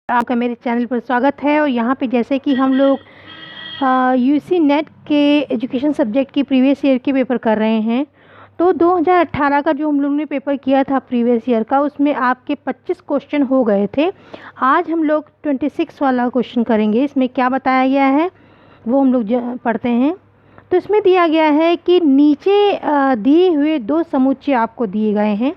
आपका मेरे चैनल पर स्वागत है। और यहाँ पे जैसे कि हम लोग यूसी नेट के एजुकेशन सब्जेक्ट की प्रीवियस ईयर के पेपर कर रहे हैं। तो 2018 का जो हम लोग ने पेपर किया था प्रीवियस ईयर का, उसमें आपके 25 क्वेश्चन हो गए थे। आज हम लोग 26 वाला क्वेश्चन करेंगे। इसमें क्या बताया गया है वो हम लोग पढ़ते हैं। तो इसमें दिया गया है कि नीचे दिए हुए दो समुच्चय आपको दिए गए हैं।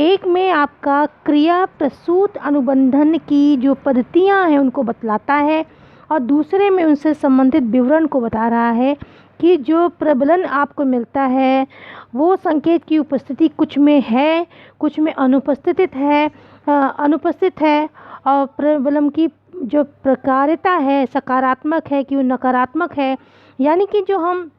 एक में आपका क्रिया प्रसूत अनुबंधन की जो पद्धतियां हैं उनको बतलाता है, और दूसरे में उनसे संबंधित विवरण को बता रहा है कि जो प्रबलन आपको मिलता है वो संकेत की उपस्थिति कुछ में है, कुछ में अनुपस्थित है, और प्रबलम की जो प्रकारिता है सकारात्मक है कि वो नकारात्मक है। यानी कि जो हम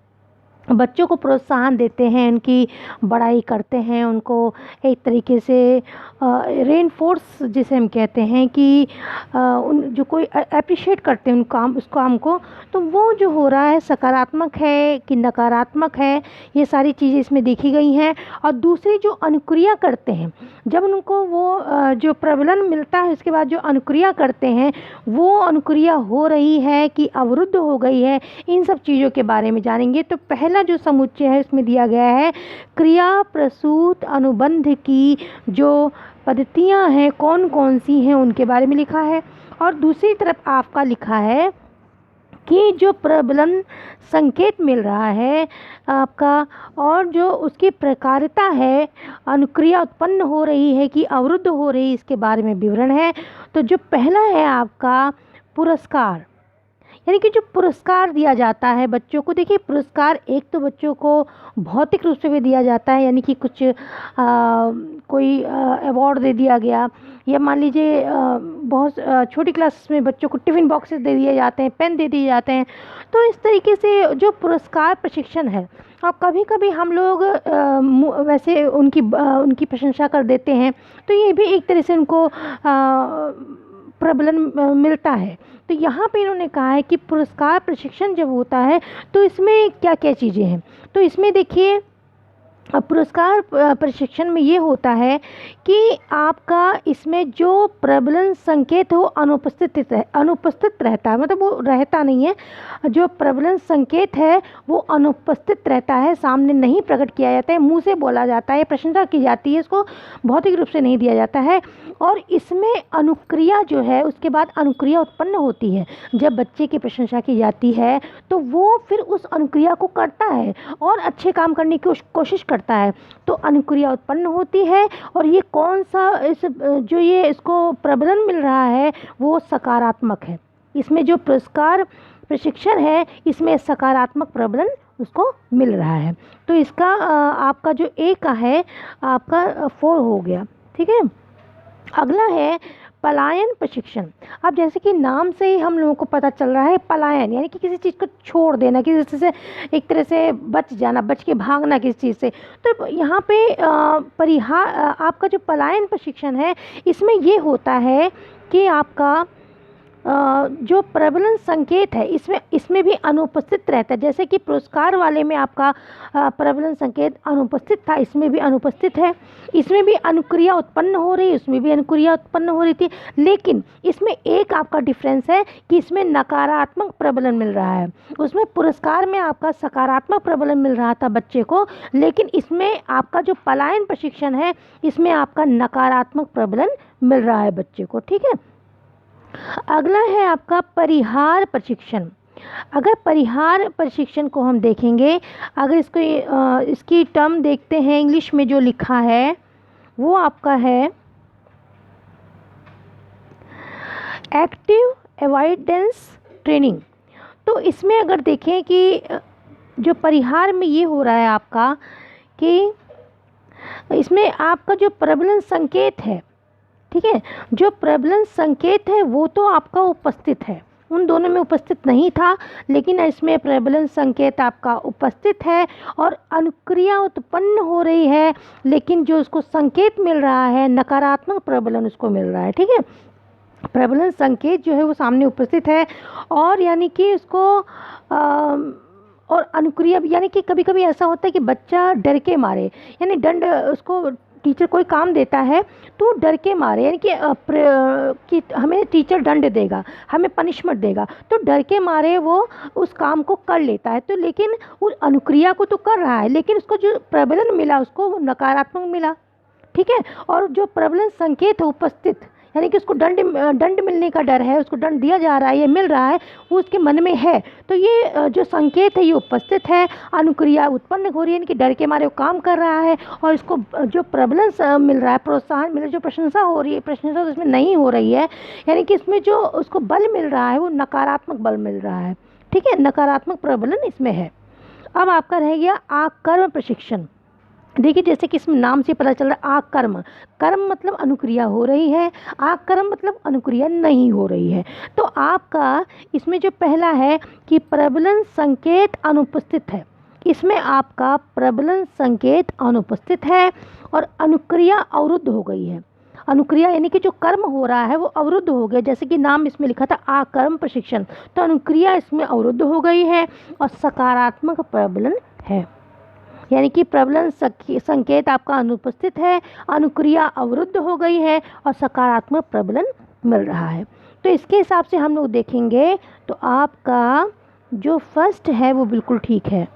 बच्चों को प्रोत्साहन देते हैं, उनकी बड़ाई करते हैं, उनको एक तरीके से रेनफोर्स जिसे हम कहते हैं कि उन जो कोई अप्रिशिएट करते हैं उस काम को, तो वो जो हो रहा है सकारात्मक है कि नकारात्मक है, ये सारी चीज़ें इसमें देखी गई हैं। और दूसरी जो अनुक्रिया करते हैं, जब उनको वो जो प्रबलन मिलता है उसके बाद जो अनुक्रिया करते हैं वो अनुक्रिया हो रही है कि अवरुद्ध हो गई है, इन सब चीज़ों के बारे में जानेंगे। तो पहला जो समुच्चय है इसमें दिया गया है क्रिया प्रसूत अनुबंध की जो पद्धतियां हैं कौन कौन सी हैं उनके बारे में लिखा है। और दूसरी तरफ आपका लिखा है कि जो प्रबलन संकेत मिल रहा है आपका, और जो उसकी प्रकारिता है, अनुक्रिया उत्पन्न हो रही है कि अवरुद्ध हो रही, इसके बारे में विवरण है। तो जो पहला है आपका पुरस्कार, यानी कि जो पुरस्कार दिया जाता है बच्चों को। देखिए पुरस्कार एक तो बच्चों को भौतिक रूप से भी दिया जाता है, यानी कि कुछ कोई अवार्ड दे दिया गया, या मान लीजिए बहुत छोटी क्लास में बच्चों को टिफ़िन बॉक्सेस दे दिए जाते हैं, पेन दे दिए जाते हैं। तो इस तरीके से जो पुरस्कार प्रशिक्षण है, और कभी कभी हम लोग वैसे उनकी प्रशंसा कर देते हैं, तो ये भी एक तरह से उनको प्रबलन मिलता है। तो यहाँ पे इन्होंने कहा है कि पुरस्कार प्रशिक्षण जब होता है तो इसमें क्या क्या चीज़ें हैं। तो इसमें देखिए पुरस्कार प्रशिक्षण में ये होता है कि आपका इसमें जो प्रबलन संकेत हो अनुपस्थित रहता है, मतलब वो रहता नहीं है। जो प्रबलन संकेत है वो अनुपस्थित रहता है, सामने नहीं प्रकट किया जाता है, मुंह से बोला जाता है, प्रशंसा की जाती है, इसको भौतिक रूप से नहीं दिया जाता है। और इसमें अनुक्रिया जो है उसके बाद अनुक्रिया उत्पन्न होती है। जब बच्चे की प्रशंसा की जाती है तो वो फिर उस अनुक्रिया को करता है और अच्छे काम करने की कोशिश करता है, तो अनुक्रिया उत्पन्न होती है। और ये कौन सा जो ये इसको प्रबलन मिल रहा है वो सकारात्मक है। इसमें जो पुरस्कार प्रशिक्षण है इसमें सकारात्मक प्रबलन उसको मिल रहा है। तो इसका आपका जो ए का है आपका 4 हो गया, ठीक है। अगला है पलायन प्रशिक्षण। अब जैसे कि नाम से ही हम लोगों को पता चल रहा है पलायन, यानी कि किसी चीज़ को छोड़ देना, किसी चीज़ से एक तरह से बच जाना, बच के भागना किसी चीज़ से। तो यहाँ पे आपका जो पलायन प्रशिक्षण है इसमें ये होता है कि आपका जो प्रबलन संकेत है इसमें भी अनुपस्थित रहता है। जैसे कि पुरस्कार वाले में आपका प्रबलन संकेत अनुपस्थित था, इसमें भी अनुपस्थित है। इसमें भी अनुक्रिया उत्पन्न हो रही, उसमें भी अनुक्रिया उत्पन्न हो रही थी, लेकिन इसमें एक आपका डिफरेंस है कि इसमें नकारात्मक प्रबलन मिल रहा है। उसमें पुरस्कार में आपका सकारात्मक प्रबलन मिल रहा था बच्चे को, लेकिन इसमें आपका जो पलायन प्रशिक्षण है इसमें आपका नकारात्मक प्रबलन मिल रहा है बच्चे को, ठीक है। अगला है आपका परिहार प्रशिक्षण। अगर परिहार प्रशिक्षण को हम देखेंगे, अगर इसकी टर्म देखते हैं इंग्लिश में जो लिखा है वो आपका है एक्टिव अवॉइडेंस ट्रेनिंग। तो इसमें अगर देखें कि जो परिहार में ये हो रहा है आपका कि इसमें आपका जो प्रबलन संकेत है, ठीक है, जो प्रबलन संकेत है वो तो आपका उपस्थित है, उन दोनों में उपस्थित नहीं था, लेकिन इसमें प्रबलन संकेत आपका उपस्थित है और अनुक्रिया उत्पन्न हो रही है, लेकिन जो उसको संकेत मिल रहा है नकारात्मक प्रबलन उसको मिल रहा है, ठीक है। प्रबलन संकेत जो है वो सामने उपस्थित है, और यानी कि उसको और अनुक्रिया, यानी कि कभी कभी ऐसा होता है कि बच्चा डर के मारे, यानी दंड उसको टीचर कोई काम देता है तो डर के मारे, यानी कि हमें टीचर दंड देगा, हमें पनिशमेंट देगा, तो डर के मारे वो उस काम को कर लेता है। तो लेकिन उस अनुक्रिया को तो कर रहा है, लेकिन उसको जो प्रबलन मिला उसको वो नकारात्मक मिला। ठीक है, और जो प्रबलन संकेत है उपस्थित, यानी कि उसको दंड मिलने का डर है, उसको दंड दिया जा रहा है, ये मिल रहा है, वो उसके मन में है, तो ये जो संकेत है ये उपस्थित है, अनुक्रिया उत्पन्न हो रही है, यानी कि डर के मारे वो काम कर रहा है, और इसको जो प्रबलन मिल रहा है, प्रोत्साहन मिल रहा है, जो प्रशंसा हो रही है, प्रशंसा तो इसमें नहीं हो रही है, यानी कि इसमें जो उसको बल मिल रहा है वो नकारात्मक बल मिल रहा है। ठीक है, नकारात्मक प्रबलन इसमें है। अब आपका रह गया आकर्म प्रशिक्षण। देखिए, जैसे कि इसमें नाम से पता चल रहा है आकर्म, कर्म मतलब अनुक्रिया हो रही है, आकर्म मतलब अनुक्रिया नहीं हो रही है। तो आपका इसमें जो पहला है कि प्रबलन संकेत अनुपस्थित है, इसमें आपका प्रबलन संकेत अनुपस्थित है और अनुक्रिया अवरुद्ध हो गई है। अनुक्रिया यानी कि जो कर्म हो रहा है वो अवरुद्ध हो गया, जैसे कि नाम इसमें लिखा था आकर्म प्रशिक्षण, तो अनुक्रिया इसमें अवरुद्ध हो गई है और सकारात्मक प्रबलन है, यानी कि प्रबलन संकेत आपका अनुपस्थित है, अनुक्रिया अवरुद्ध हो गई है और सकारात्मक प्रबलन मिल रहा है। तो इसके हिसाब से हम लोग देखेंगे तो आपका जो फर्स्ट है वो बिल्कुल ठीक है।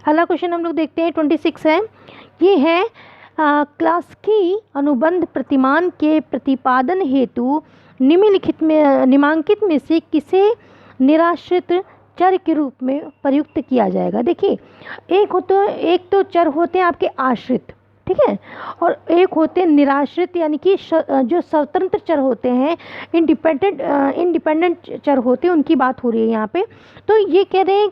अगला क्वेश्चन हम लोग देखते हैं 26 है, ये है क्लास्की अनुबंध प्रतिमान के प्रतिपादन हेतु निम्नांकित में से किसे निराश्रित चर के रूप में प्रयुक्त किया जाएगा। देखिए, एक तो चर होते हैं आपके आश्रित, ठीक है, और एक होते हैं निराश्रित, यानी कि जो स्वतंत्र चर होते हैं, इंडिपेंडेंट चर होते हैं, उनकी बात हो रही है यहाँ पे। तो ये कह रहे हैं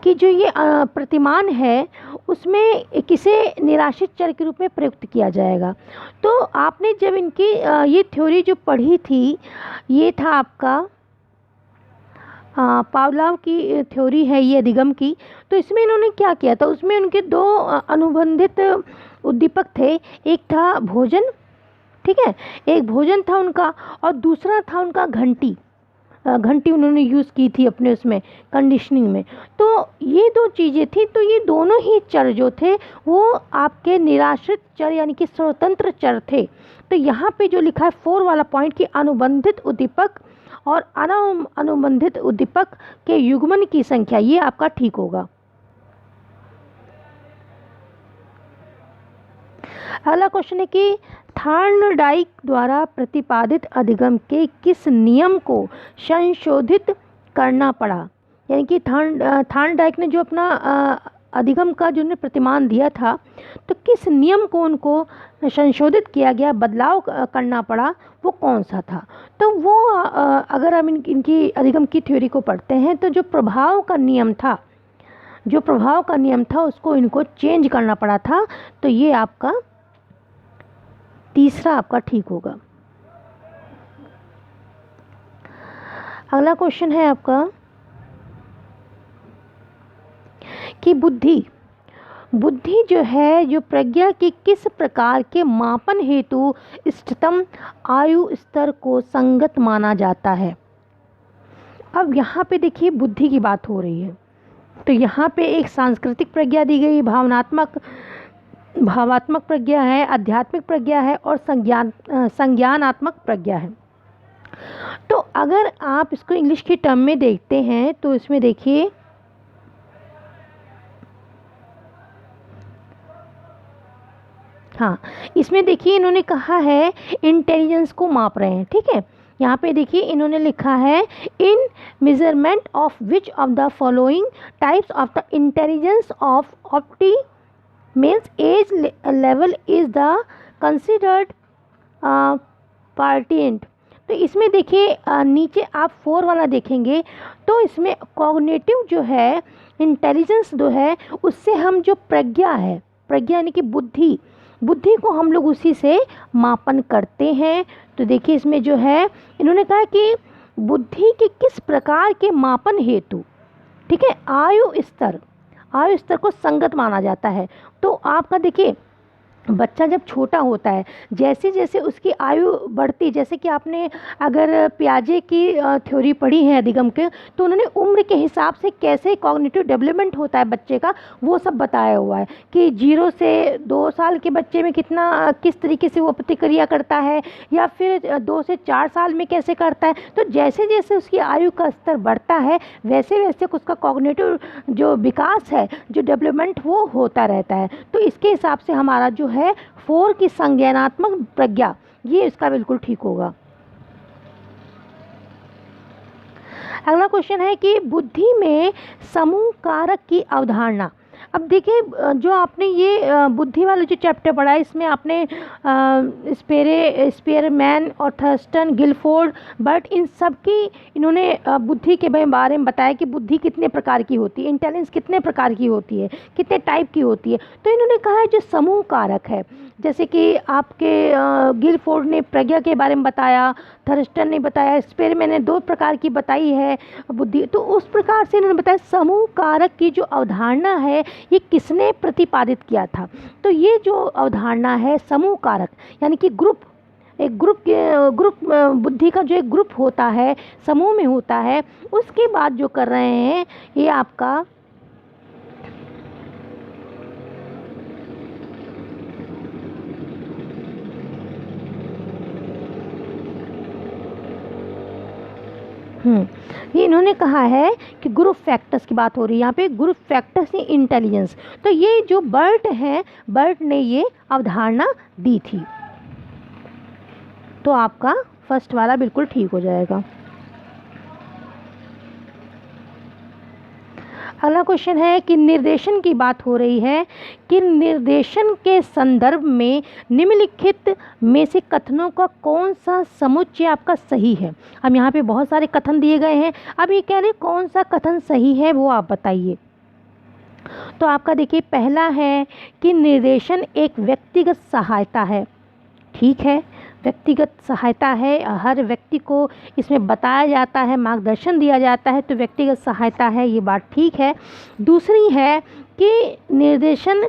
कि जो ये प्रतिमान है उसमें किसे निराश्रित चर के रूप में प्रयुक्त किया जाएगा। तो आपने जब इनकी ये थ्योरी जो पढ़ी थी, ये था आपका पावलोव की थ्योरी है ये अधिगम की। तो इसमें इन्होंने क्या किया था, उसमें उनके दो अनुबंधित उद्दीपक थे, एक था भोजन, ठीक है, एक भोजन था उनका, और दूसरा था उनका घंटी उन्होंने यूज़ की थी अपने उसमें कंडीशनिंग में। तो ये दो चीज़ें थी, तो ये दोनों ही चर जो थे वो आपके निराश्रित चर यानी कि स्वतंत्र चर थे। तो यहाँ पे जो लिखा है 4 वाला पॉइंट कि अनुबंधित उद्दीपक और अनुबंधित उद्दीपक के युग्मन की संख्या, ये आपका ठीक होगा। अगला क्वेश्चन है कि थार्नडाइक द्वारा प्रतिपादित अधिगम के किस नियम को संशोधित करना पड़ा, यानी कि थार्नडाइक ने जो अपना अधिगम का जो प्रतिमान दिया था, तो किस नियम को उनको संशोधित किया गया, बदलाव करना पड़ा, वो कौन सा था। तो वो अगर हम इनकी अधिगम की थ्योरी को पढ़ते हैं तो जो प्रभाव का नियम था उसको इनको चेंज करना पड़ा था। तो ये आपका तीसरा आपका ठीक होगा। अगला क्वेश्चन है आपका कि बुद्धि जो है, जो प्रज्ञा के किस प्रकार के मापन हेतु इष्टतम आयु स्तर को संगत माना जाता है। अब यहाँ पे देखिए बुद्धि की बात हो रही है, तो यहाँ पे एक सांस्कृतिक प्रज्ञा दी गई, भावात्मक प्रज्ञा है, आध्यात्मिक प्रज्ञा है और संज्ञानात्मक प्रज्ञा है। तो अगर आप इसको इंग्लिश की टर्म में देखते हैं तो इसमें देखिए हाँ, इसमें देखिए इन्होंने कहा है इंटेलिजेंस को माप रहे हैं, ठीक है। यहाँ पे देखिए इन्होंने लिखा है in measurement of which of the following types of the intelligence of opti means age level is the considered quotient. तो इसमें देखिए नीचे आप 4 वाला देखेंगे तो इसमें कॉग्निटिव जो है, इंटेलिजेंस जो है, उससे हम जो प्रज्ञा यानी कि बुद्धि को हम लोग उसी से मापन करते हैं। तो देखिए इसमें जो है इन्होंने कहा कि बुद्धि के किस प्रकार के मापन हेतु, ठीक है, आयु स्तर को संगत माना जाता है। तो आपका देखिए बच्चा जब छोटा होता है, जैसे जैसे उसकी आयु बढ़ती, जैसे कि आपने अगर पियाजे की थ्योरी पढ़ी है अधिगम के, तो उन्होंने उम्र के हिसाब से कैसे कॉग्निटिव डेवलपमेंट होता है बच्चे का, वो सब बताया हुआ है कि 0 से 2 साल के बच्चे में कितना किस तरीके से वो प्रतिक्रिया करता है, या फिर 2 से 4 साल में कैसे करता है। तो जैसे जैसे उसकी आयु का स्तर बढ़ता है, वैसे वैसे उसका कॉग्निटिव जो विकास है, जो डेवलपमेंट, वो होता रहता है। तो इसके हिसाब से हमारा जो है 4 की संज्ञानात्मक प्रज्ञा, ये इसका बिल्कुल ठीक होगा। अगला क्वेश्चन है कि बुद्धि में समूह कारक की अवधारणा। अब देखिए, जो आपने ये बुद्धि वाला जो चैप्टर पढ़ा है, इसमें आपने स्पेयरमैन और थर्स्टन, गिलफोर्ड, बट इन सब की इन्होंने बुद्धि के बारे में बताया कि बुद्धि कितने प्रकार की होती है, इंटेलिजेंस कितने प्रकार की होती है, कितने टाइप की होती है। तो इन्होंने कहा है जो समूह कारक है, जैसे कि आपके गिलफोर्ड ने प्रज्ञा के बारे में बताया, थर्स्टन ने बताया, स्पेयरमैन ने 2 प्रकार की बताई है बुद्धि। तो उस प्रकार से इन्होंने बताया समूह कारक की जो अवधारणा है, ये किसने प्रतिपादित किया था। तो ये जो अवधारणा है समूह कारक, यानी कि ग्रुप, एक ग्रुप बुद्धि का जो एक ग्रुप होता है, समूह में होता है, उसके बाद जो कर रहे हैं ये आपका ये इन्होंने कहा है कि ग्रुप फैक्टर्स की बात हो रही है यहाँ पे, ग्रुप फैक्टर्स इन इंटेलिजेंस। तो ये जो बर्ट है, बर्ट ने ये अवधारणा दी थी। तो आपका फर्स्ट वाला बिल्कुल ठीक हो जाएगा। अगला क्वेश्चन है कि निर्देशन की बात हो रही है कि निर्देशन के संदर्भ में निम्नलिखित में से कथनों का कौन सा समुच्चय आपका सही है। अब यहाँ पे बहुत सारे कथन दिए गए हैं, अब ये कह रहे कौन सा कथन सही है वो आप बताइए। तो आपका देखिए, पहला है कि निर्देशन एक व्यक्तिगत सहायता है। ठीक है, व्यक्तिगत सहायता है, हर व्यक्ति को इसमें बताया जाता है, मार्गदर्शन दिया जाता है, तो व्यक्तिगत सहायता है, ये बात ठीक है। दूसरी है कि निर्देशन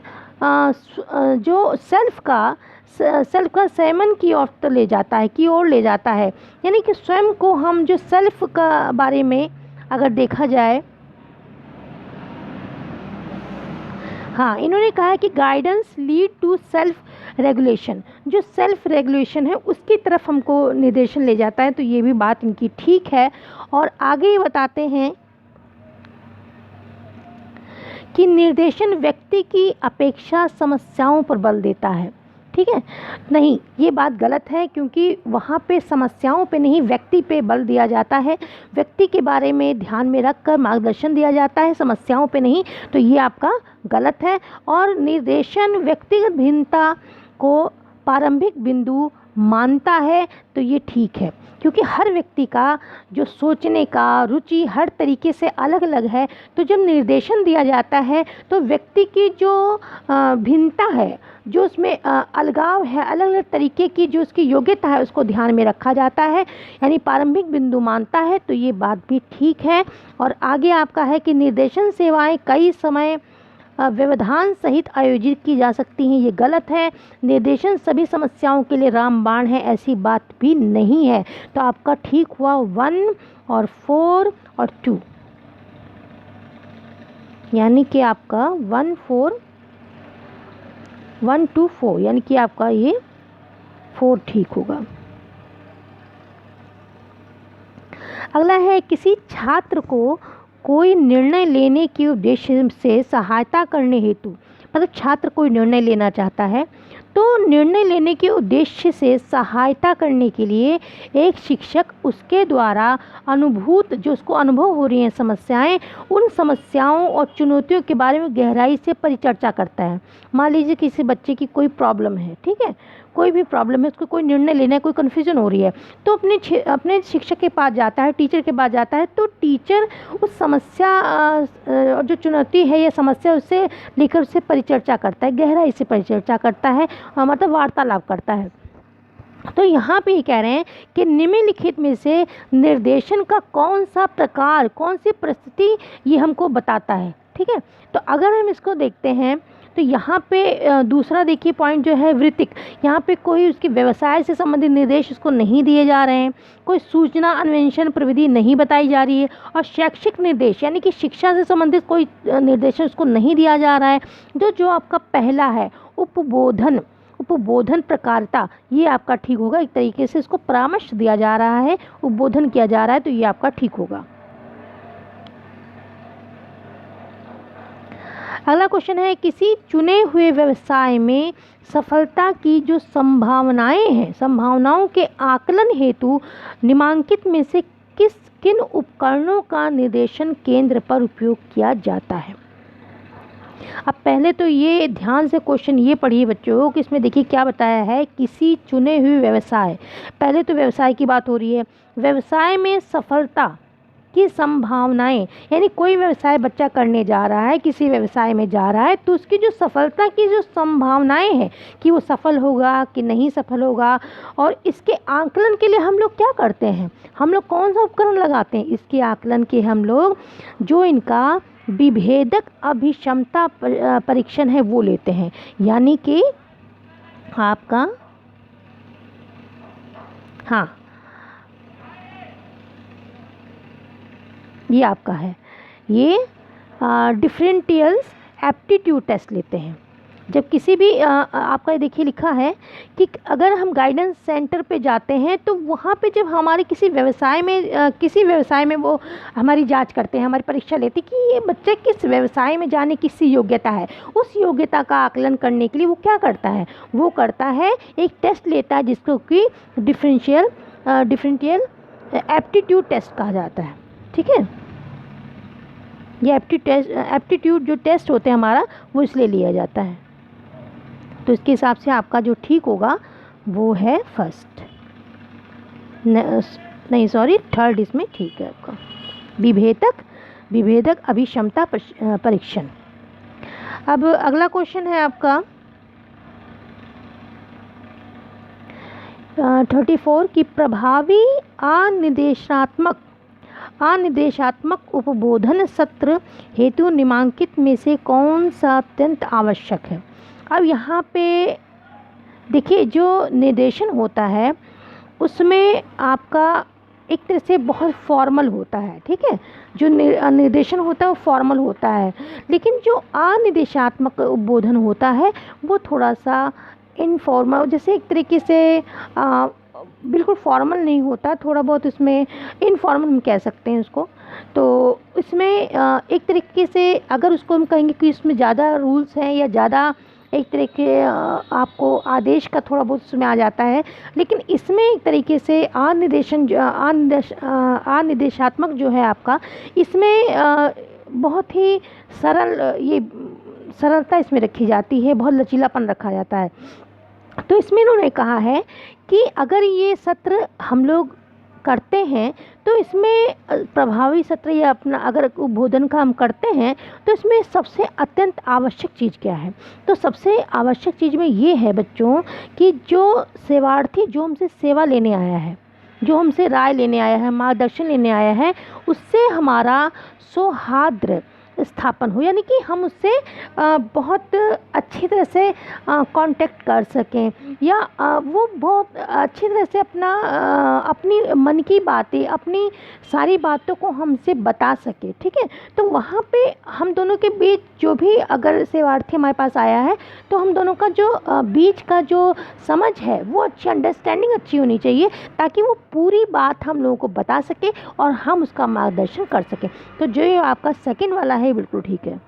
जो सेल्फ का संयमन की ओर तो ले जाता है, की ओर ले जाता है, यानी कि स्वयं को हम जो सेल्फ का बारे में अगर देखा जाए, हाँ, इन्होंने कहा है कि guidance lead to self regulation, जो सेल्फ रेगुलेशन है उसकी तरफ हमको निर्देशन ले जाता है। तो ये भी बात इनकी ठीक है। और आगे बताते हैं कि निर्देशन व्यक्ति की अपेक्षा समस्याओं पर बल देता है। ठीक है, नहीं, ये बात गलत है, क्योंकि वहाँ पे समस्याओं पे नहीं, व्यक्ति पे बल दिया जाता है, व्यक्ति के बारे में ध्यान में रखकर मार्गदर्शन दिया जाता है, समस्याओं पे नहीं। तो ये आपका गलत है। और निर्देशन व्यक्तिगत भिन्नता को प्रारंभिक बिंदु मानता है, तो ये ठीक है, क्योंकि हर व्यक्ति का जो सोचने का रुचि हर तरीके से अलग अलग है। तो जब निर्देशन दिया जाता है तो व्यक्ति की जो भिन्नता है, जो उसमें अलगाव है, अलग अलग तरीके की जो उसकी योग्यता है, उसको ध्यान में रखा जाता है, यानी प्रारंभिक बिंदु मानता है। तो ये बात भी ठीक है। और आगे आपका है कि निर्देशन सेवाएं कई समय व्यवधान सहित आयोजित की जा सकती हैं, ये गलत है। निर्देशन सभी समस्याओं के लिए रामबाण है, ऐसी बात भी नहीं है। तो आपका ठीक हुआ 1 और 4 और 2, यानी कि आपका 1 2 4, यानी कि आपका ये 4 ठीक होगा। अगला है किसी छात्र को कोई निर्णय लेने के उद्देश्य से सहायता करने हेतु, मतलब छात्र कोई निर्णय लेना चाहता है, तो निर्णय लेने के उद्देश्य से सहायता करने के लिए एक शिक्षक उसके द्वारा अनुभूत, जो उसको अनुभव हो रही हैं समस्याएं, उन समस्याओं और चुनौतियों के बारे में गहराई से परिचर्चा करता है। मान लीजिए किसी बच्चे की कोई प्रॉब्लम है, ठीक है, कोई भी प्रॉब्लम है, उसको कोई निर्णय लेना है, कोई कन्फ्यूजन हो रही है, तो अपने शिक्षक के पास जाता है, टीचर के पास जाता है। तो टीचर उस समस्या जो चुनौती है या समस्या, उससे लेकर उससे परिचर्चा करता है, गहराई से परिचर्चा करता है, मतलब वार्तालाप करता है। तो यहाँ पे ये कह रहे हैं कि निम्नलिखित में से निर्देशन का कौन सा प्रकार, कौन सी परिस्थिति ये हमको बताता है। ठीक है, तो अगर हम इसको देखते हैं तो यहाँ पे दूसरा देखिए पॉइंट जो है वृत्तिक, यहाँ पे कोई उसके व्यवसाय से संबंधित निर्देश उसको नहीं दिए जा रहे हैं, कोई सूचना अन्वेषण प्रविधि नहीं बताई जा रही है, और शैक्षिक निर्देश यानी कि शिक्षा से संबंधित कोई निर्देशन उसको नहीं दिया जा रहा है। जो आपका पहला है उपबोधन प्रकारता, ये आपका ठीक होगा। एक तरीके से इसको परामर्श दिया जा रहा है, उपबोधन किया जा रहा है, तो ये आपका ठीक होगा। अगला क्वेश्चन है किसी चुने हुए व्यवसाय में सफलता की जो संभावनाएं हैं, संभावनाओं के आकलन हेतु निम्नलिखित में से किन उपकरणों का निर्देशन केंद्र पर उपयोग किया जाता है। अब पहले तो ये ध्यान से क्वेश्चन ये पढ़िए बच्चों कि इसमें देखिए क्या बताया है, किसी चुने हुए व्यवसाय, पहले तो व्यवसाय की बात हो रही है। व्यवसाय में सफलता की संभावनाएं, यानी कोई व्यवसाय बच्चा करने जा रहा है, किसी व्यवसाय में जा रहा है, तो उसकी जो सफलता की जो संभावनाएं हैं कि वो सफल होगा कि नहीं सफल होगा, और इसके आकलन के लिए हम लोग क्या करते हैं, हम लोग कौन सा उपकरण लगाते हैं, इसके आकलन के हम लोग जो इनका विभेदक अभिक्षमता परीक्षण है वो लेते हैं। यानी कि आपका हाँ ये आपका है, ये डिफरेंशियल्स एप्टीट्यूड टेस्ट लेते हैं। जब किसी भी आपका देखिए लिखा है कि अगर हम गाइडेंस सेंटर पे जाते हैं तो वहाँ पे जब हमारे किसी व्यवसाय में वो हमारी जांच करते हैं, हमारी परीक्षा लेते हैं कि ये बच्चे किस व्यवसाय में जाने की योग्यता है, उस योग्यता का आकलन करने के लिए वो क्या करता है, वो करता है एक टेस्ट लेता है जिसको कि डिफरेंशियल एप्टीट्यूड टेस्ट कहा जाता है। ठीक है, ये एप्टीट्यूड जो टेस्ट होते हैं हमारा वो इसलिए लिया जाता है। तो इसके हिसाब से आपका जो ठीक होगा वो है फर्स्ट, नहीं सॉरी थर्ड इसमें ठीक है आपका, विभेदक अभिक्षमता परीक्षण। अब अगला क्वेश्चन है आपका 34 की प्रभावी अनिर्देशात्मक उपबोधन सत्र हेतु निम्नलिखित में से कौन सा अत्यंत आवश्यक है। अब यहाँ पे देखिए जो निर्देशन होता है उसमें आपका एक तरह से बहुत फॉर्मल होता है। ठीक है, जो निर्देशन होता है वो फॉर्मल होता है, लेकिन जो अनिर्देशात्मक उपबोधन होता है वो थोड़ा सा इनफॉर्मल, जैसे एक तरीके से बिल्कुल फॉर्मल नहीं होता, थोड़ा बहुत इसमें इनफॉर्मल हम कह सकते हैं उसको। तो इसमें एक तरीके से अगर उसको हम कहेंगे कि इसमें ज़्यादा रूल्स हैं या ज़्यादा एक तरीके आपको आदेश का थोड़ा बहुत उसमें आ जाता है, लेकिन इसमें एक तरीके से अनिर्देशात्मक जो है आपका, इसमें बहुत ही सरलता इसमें रखी जाती है, बहुत लचीलापन रखा जाता है। तो इसमें इन्होंने कहा है कि अगर ये सत्र हम लोग करते हैं तो इसमें प्रभावी सत्र या अपना अगर उद्बोधन का हम करते हैं तो इसमें सबसे अत्यंत आवश्यक चीज़ क्या है। तो सबसे आवश्यक चीज़ में ये है बच्चों कि जो सेवार्थी जो हमसे सेवा लेने आया है, जो हमसे राय लेने आया है, मार्गदर्शन लेने आया है, उससे हमारा सौहार्द स्थापन हो, यानी कि हम उससे बहुत अच्छी तरह से कांटेक्ट कर सकें, या वो बहुत अच्छी तरह से अपनी मन की बातें, अपनी सारी बातों को हमसे बता सके। ठीक है, तो वहाँ पे हम दोनों के बीच जो भी अगर सेवार्थी हमारे पास आया है तो हम दोनों का जो बीच का जो समझ है वो अच्छी, अंडरस्टैंडिंग अच्छी होनी चाहिए, ताकि वो पूरी बात हम लोगों को बता सके और हम उसका मार्गदर्शन कर सकें। तो जो ये आपका सेकंड वाला है बिल्कुल ठीक है।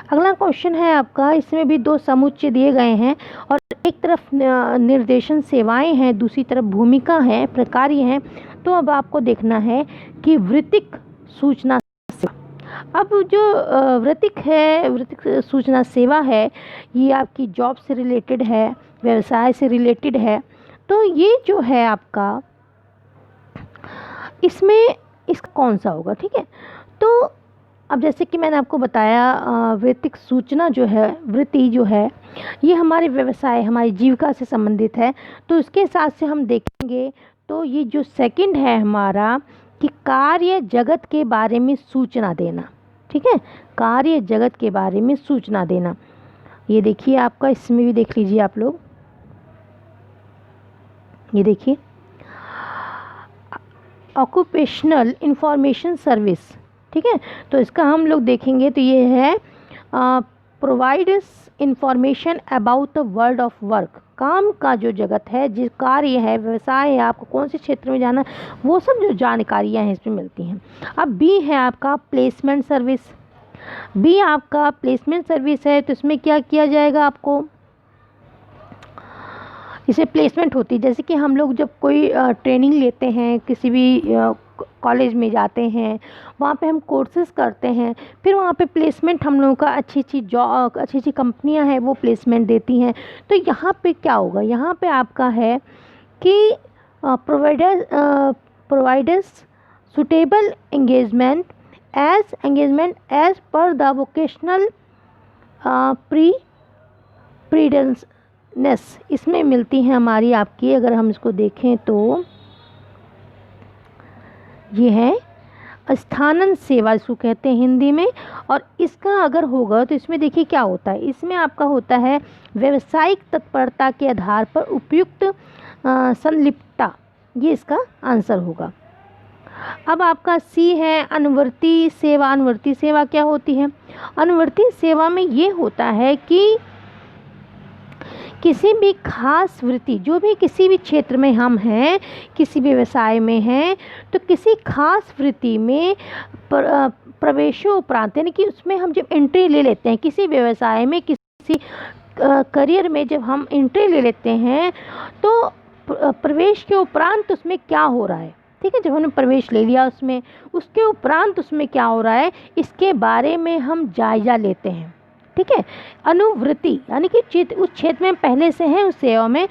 अगला क्वेश्चन है आपका, इसमें भी दो समुच्चय दिए गए हैं और एक तरफ निर्देशन सेवाएं हैं, दूसरी तरफ भूमिका है, प्रकार्य हैं। तो अब आपको देखना है कि वृत्तिक सूचना सेवा। अब जो वृत्तिक सूचना सेवा है, ये आपकी जॉब से रिलेटेड है, व्यवसाय से रिलेटेड है। तो ये जो है आपका, इसमें इसका कौन सा होगा। ठीक है, तो अब जैसे कि मैंने आपको बताया वृत्तिक सूचना जो है, वृत्ति जो है ये हमारे व्यवसाय, हमारी जीविका से संबंधित है। तो इसके हिसाब से हम देखेंगे तो ये जो सेकंड है हमारा कि कार्य जगत के बारे में सूचना देना। ठीक है, कार्य जगत के बारे में सूचना देना। ये देखिए आपका, इसमें भी देख लीजिए आप लोग, ये देखिए ऑक्यूपेशनल इंफॉर्मेशन सर्विस। ठीक है, तो इसका हम लोग देखेंगे तो ये है provides information about the world of work. काम का जो जगत है, जिस कार्य है, व्यवसाय है, आपको कौन से क्षेत्र में जाना, वो सब जो जानकारियाँ हैं इसमें मिलती हैं। अब बी है आपका प्लेसमेंट सर्विस। बी आपका प्लेसमेंट सर्विस है, तो इसमें क्या किया जाएगा, आपको इसे प्लेसमेंट होती है। जैसे कि हम लोग जब कोई ट्रेनिंग लेते हैं, किसी भी कॉलेज में जाते हैं, वहाँ पे हम कोर्सेज करते हैं, फिर वहाँ पे प्लेसमेंट हम लोगों का अच्छी अच्छी जॉब, अच्छी अच्छी कंपनियाँ हैं वो प्लेसमेंट देती हैं। तो यहाँ पे क्या होगा, यहाँ पे आपका है कि providers suitable engagement as per the vocational प्रीडेंसनेस, इसमें मिलती हैं हमारी आपकी। अगर हम इसको देखें तो ये है स्थानन सेवा, इसको कहते हैं हिंदी में। और इसका अगर होगा तो इसमें देखिए क्या होता है, इसमें आपका होता है व्यावसायिक तत्परता के आधार पर उपयुक्त संलिप्तता, ये इसका आंसर होगा। अब आपका सी है अनुवर्ती सेवा। अनुवर्ती सेवा क्या होती है, अनुवर्ती सेवा में ये होता है कि किसी भी खास वृत्ति, जो भी किसी भी क्षेत्र में हम हैं, किसी भी व्यवसाय में हैं, तो किसी खास वृत्ति में प्रवेशोपरांत, यानी कि उसमें हम जब एंट्री ले लेते हैं, किसी व्यवसाय में, किसी करियर में जब हम एंट्री ले लेते हैं, तो प्रवेश के उपरांत उसमें क्या हो रहा है। ठीक है, जब हमने प्रवेश ले लिया उसमें, उसके उपरांत उसमें क्या हो रहा है, इसके बारे में हम जायजा लेते हैं। ठीक है, अनुवृत्ति यानी कि उस क्षेत्र में पहले से हैं, उस सेवा में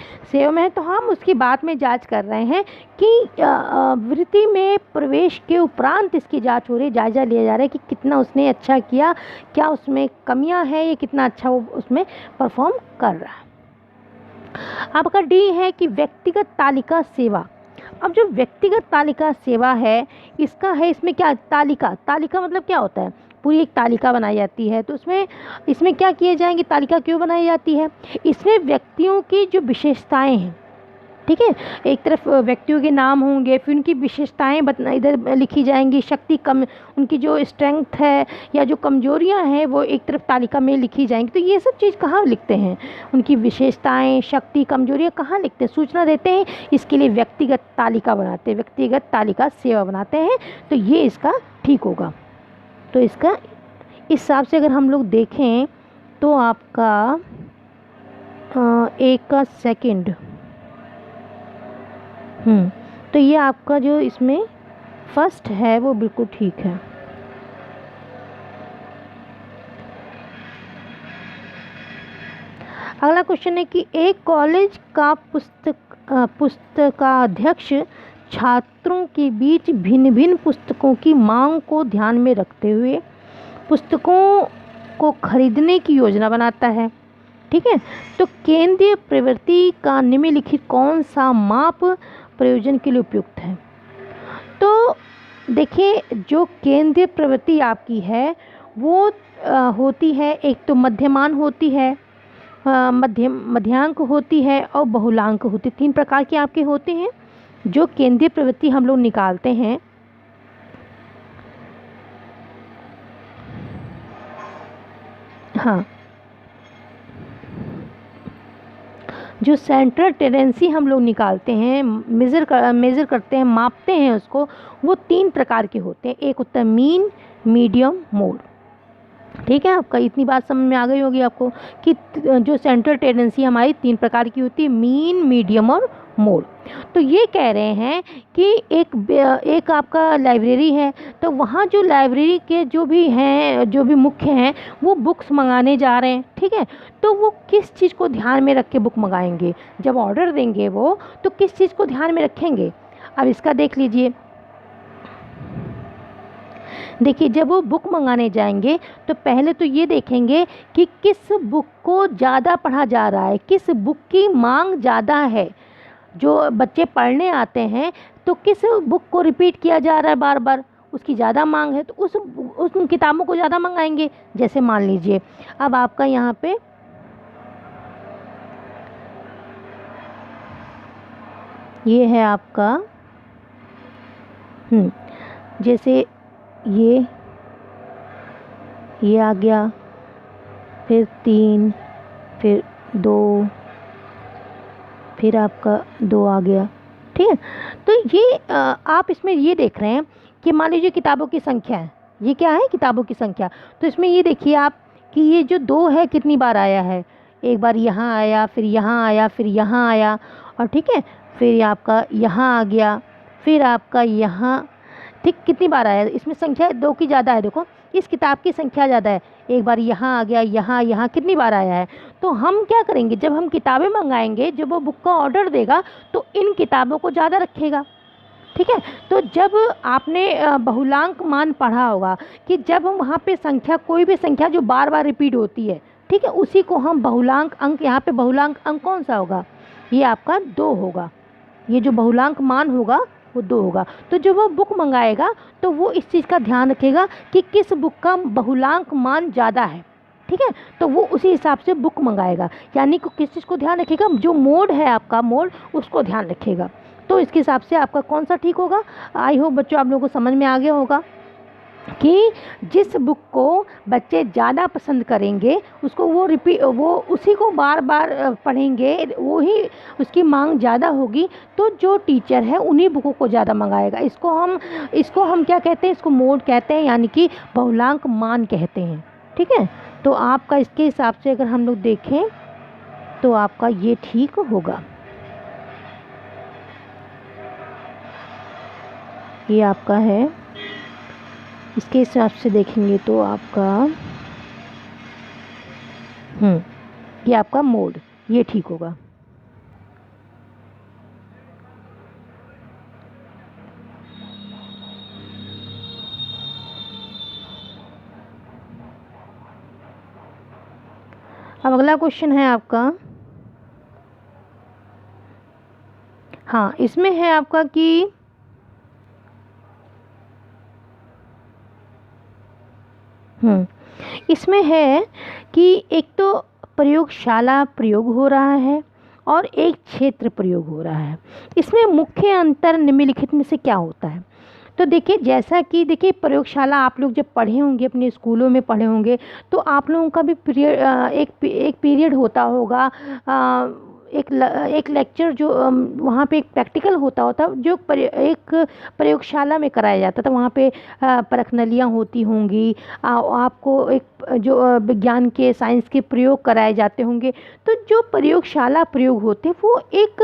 है, तो हम उसकी बात में जांच कर रहे हैं कि वृत्ति में प्रवेश के उपरांत इसकी जांच हो रही है, जायजा लिया जा रहा है कि कितना उसने अच्छा किया, क्या उसमें कमियां हैं, ये कितना अच्छा वो उसमें परफॉर्म कर रहा है। आपका डी है कि व्यक्तिगत तालिका सेवा। अब जो व्यक्तिगत तालिका सेवा है, इसका है, इसमें क्या, तालिका मतलब क्या होता है, पूरी एक तालिका बनाई जाती है। तो इसमें क्या किए जाएंगे, तालिका क्यों बनाई जाती है, इसमें व्यक्तियों की जो विशेषताएं हैं, ठीक है, एक तरफ व्यक्तियों के नाम होंगे, फिर उनकी विशेषताएं इधर लिखी जाएंगी, शक्ति कम, उनकी जो स्ट्रेंथ है या जो कमजोरियां हैं वो एक तरफ तालिका में लिखी जाएंगी। तो ये सब चीज़ कहाँ लिखते हैं, उनकी विशेषताएं, शक्ति, कमजोरियां कहाँ लिखते हैं, सूचना देते हैं। इसके लिए व्यक्तिगत तालिका बनाते हैं, व्यक्तिगत तालिका सेवा बनाते हैं। तो ये इसका ठीक होगा। तो इसका इस हिसाब से अगर हम लोग देखें तो आपका एक का सेकंड, तो ये आपका जो इसमें फर्स्ट है वो बिल्कुल ठीक है। अगला क्वेश्चन है कि एक कॉलेज का पुस्तकाध्यक्ष छात्रों के बीच भिन्न भिन्न पुस्तकों की मांग को ध्यान में रखते हुए पुस्तकों को खरीदने की योजना बनाता है। ठीक है, तो केंद्रीय प्रवृत्ति का निम्नलिखित कौन सा माप प्रयोजन के लिए उपयुक्त है। तो देखिए, जो केंद्रीय प्रवृत्ति आपकी है वो होती है, एक तो मध्यमान होती है, मध्यांक होती है और बहुलांक होती है। 3 प्रकार के आपके होते हैं जो केंद्रीय प्रवृत्ति हम लोग निकालते हैं। हाँ, जो सेंट्रल टेंडेंसी हम लोग निकालते हैं, मेज़र करते हैं, मापते हैं उसको, वो 3 प्रकार के होते हैं। एक होता है मीन, मीडियम, मोड। ठीक है, आपका इतनी बात समझ में आ गई होगी आपको कि जो सेंट्रल टेंडेंसी हमारी 3 प्रकार की होती है, मीन, मीडियम और मोड। तो ये कह रहे हैं कि एक आपका लाइब्रेरी है, तो वहाँ जो लाइब्रेरी के जो भी हैं, जो भी मुख्य हैं, वो बुक्स मंगाने जा रहे हैं। ठीक है, तो वो किस चीज़ को ध्यान में रख के बुक मंगाएंगे, जब ऑर्डर देंगे वो, तो किस चीज़ को ध्यान में रखेंगे। अब इसका देख लीजिए, देखिए, जब वो बुक मंगाने जाएंगे तो पहले तो ये देखेंगे कि किस बुक को ज़्यादा पढ़ा जा रहा है, किस बुक की मांग ज़्यादा है। जो बच्चे पढ़ने आते हैं तो किस बुक को रिपीट किया जा रहा है बार बार, उसकी ज़्यादा मांग है तो उन किताबों को ज़्यादा मंगाएंगे। जैसे मान लीजिए अब आपका यहाँ पे ये है आपका जैसे ये आ गया, फिर 3, फिर 2, फिर आपका 2 आ गया, ठीक है। तो ये आप इसमें ये देख रहे हैं कि मान लीजिए किताबों की संख्या है, ये क्या है किताबों की संख्या। तो इसमें ये देखिए आप कि ये जो 2 है कितनी बार आया है, एक बार यहाँ आया, फिर यहाँ आया, फिर यहाँ आया, और ठीक है फिर आपका यहाँ आ गया, फिर आपका यहाँ, ठीक कितनी बार आया। इसमें संख्या 2 की ज़्यादा है, देखो इस किताब की संख्या ज़्यादा है, एक बार यहाँ आ गया, यहाँ कितनी बार आया है। तो हम क्या करेंगे, जब हम किताबें मंगाएंगे, जब वो बुक का ऑर्डर देगा तो इन किताबों को ज़्यादा रखेगा, ठीक है। तो जब आपने बहुलांक मान पढ़ा होगा कि जब हम वहाँ पे संख्या, कोई भी संख्या जो बार बार रिपीट होती है, ठीक है, उसी को हम बहुलांक अंक, यहाँ पे बहुलांक अंक कौन सा होगा, ये आपका 2 होगा। ये जो बहुलांक मान होगा वो 2 होगा। तो जब वो बुक मंगाएगा तो वो इस चीज़ का ध्यान रखेगा कि किस बुक का बहुलांक मान ज़्यादा है, ठीक है, तो वो उसी हिसाब से बुक मंगाएगा। यानी कि किस चीज़ को ध्यान रखेगा, जो मोड है आपका मोड, उसको ध्यान रखेगा। तो इसके हिसाब से आपका कौन सा ठीक होगा। आई होप बच्चों आप लोगों को समझ में आ गया होगा कि जिस बुक को बच्चे ज़्यादा पसंद करेंगे उसको वो उसी को बार बार पढ़ेंगे, वो ही उसकी मांग ज़्यादा होगी, तो जो टीचर है उन्हीं बुकों को ज़्यादा मंगाएगा। इसको हम क्या कहते हैं, इसको मोड कहते हैं, यानी कि बहुलांक मान कहते हैं, ठीक है। तो आपका इसके हिसाब से अगर हम लोग देखें तो आपका ये ठीक होगा। ये आपका है, इसके हिसाब से देखेंगे तो आपका ये आपका मोड, ये ठीक होगा। अब अगला क्वेश्चन है आपका, हाँ इसमें है आपका कि इसमें है कि एक तो प्रयोगशाला प्रयोग हो रहा है और एक क्षेत्र प्रयोग हो रहा है। इसमें मुख्य अंतर निम्नलिखित में से क्या होता है। तो देखिए जैसा कि देखिए प्रयोगशाला आप लोग जब पढ़े होंगे, अपने स्कूलों में पढ़े होंगे, तो आप लोगों का भी एक पीरियड होता होगा, एक लेक्चर जो वहाँ पे एक प्रैक्टिकल होता जो एक प्रयोगशाला में कराया जाता था। वहाँ पे परखनलियाँ होती होंगी, आपको एक जो विज्ञान के साइंस के प्रयोग कराए जाते होंगे। तो जो प्रयोगशाला प्रयोग होते हैं वो एक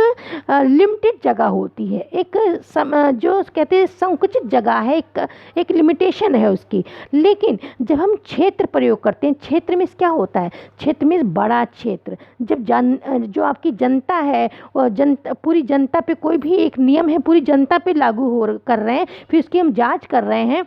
लिमिटेड जगह होती है, जो कहते हैं संकुचित जगह है, एक लिमिटेशन है उसकी। लेकिन जब हम क्षेत्र प्रयोग करते हैं, क्षेत्र में क्या होता है, क्षेत्र में बड़ा क्षेत्र, जब जो आपकी जनता है और पूरी जनता पे कोई भी एक नियम है पूरी जनता पे लागू कर रहे हैं, फिर उसकी हम जांच कर रहे हैं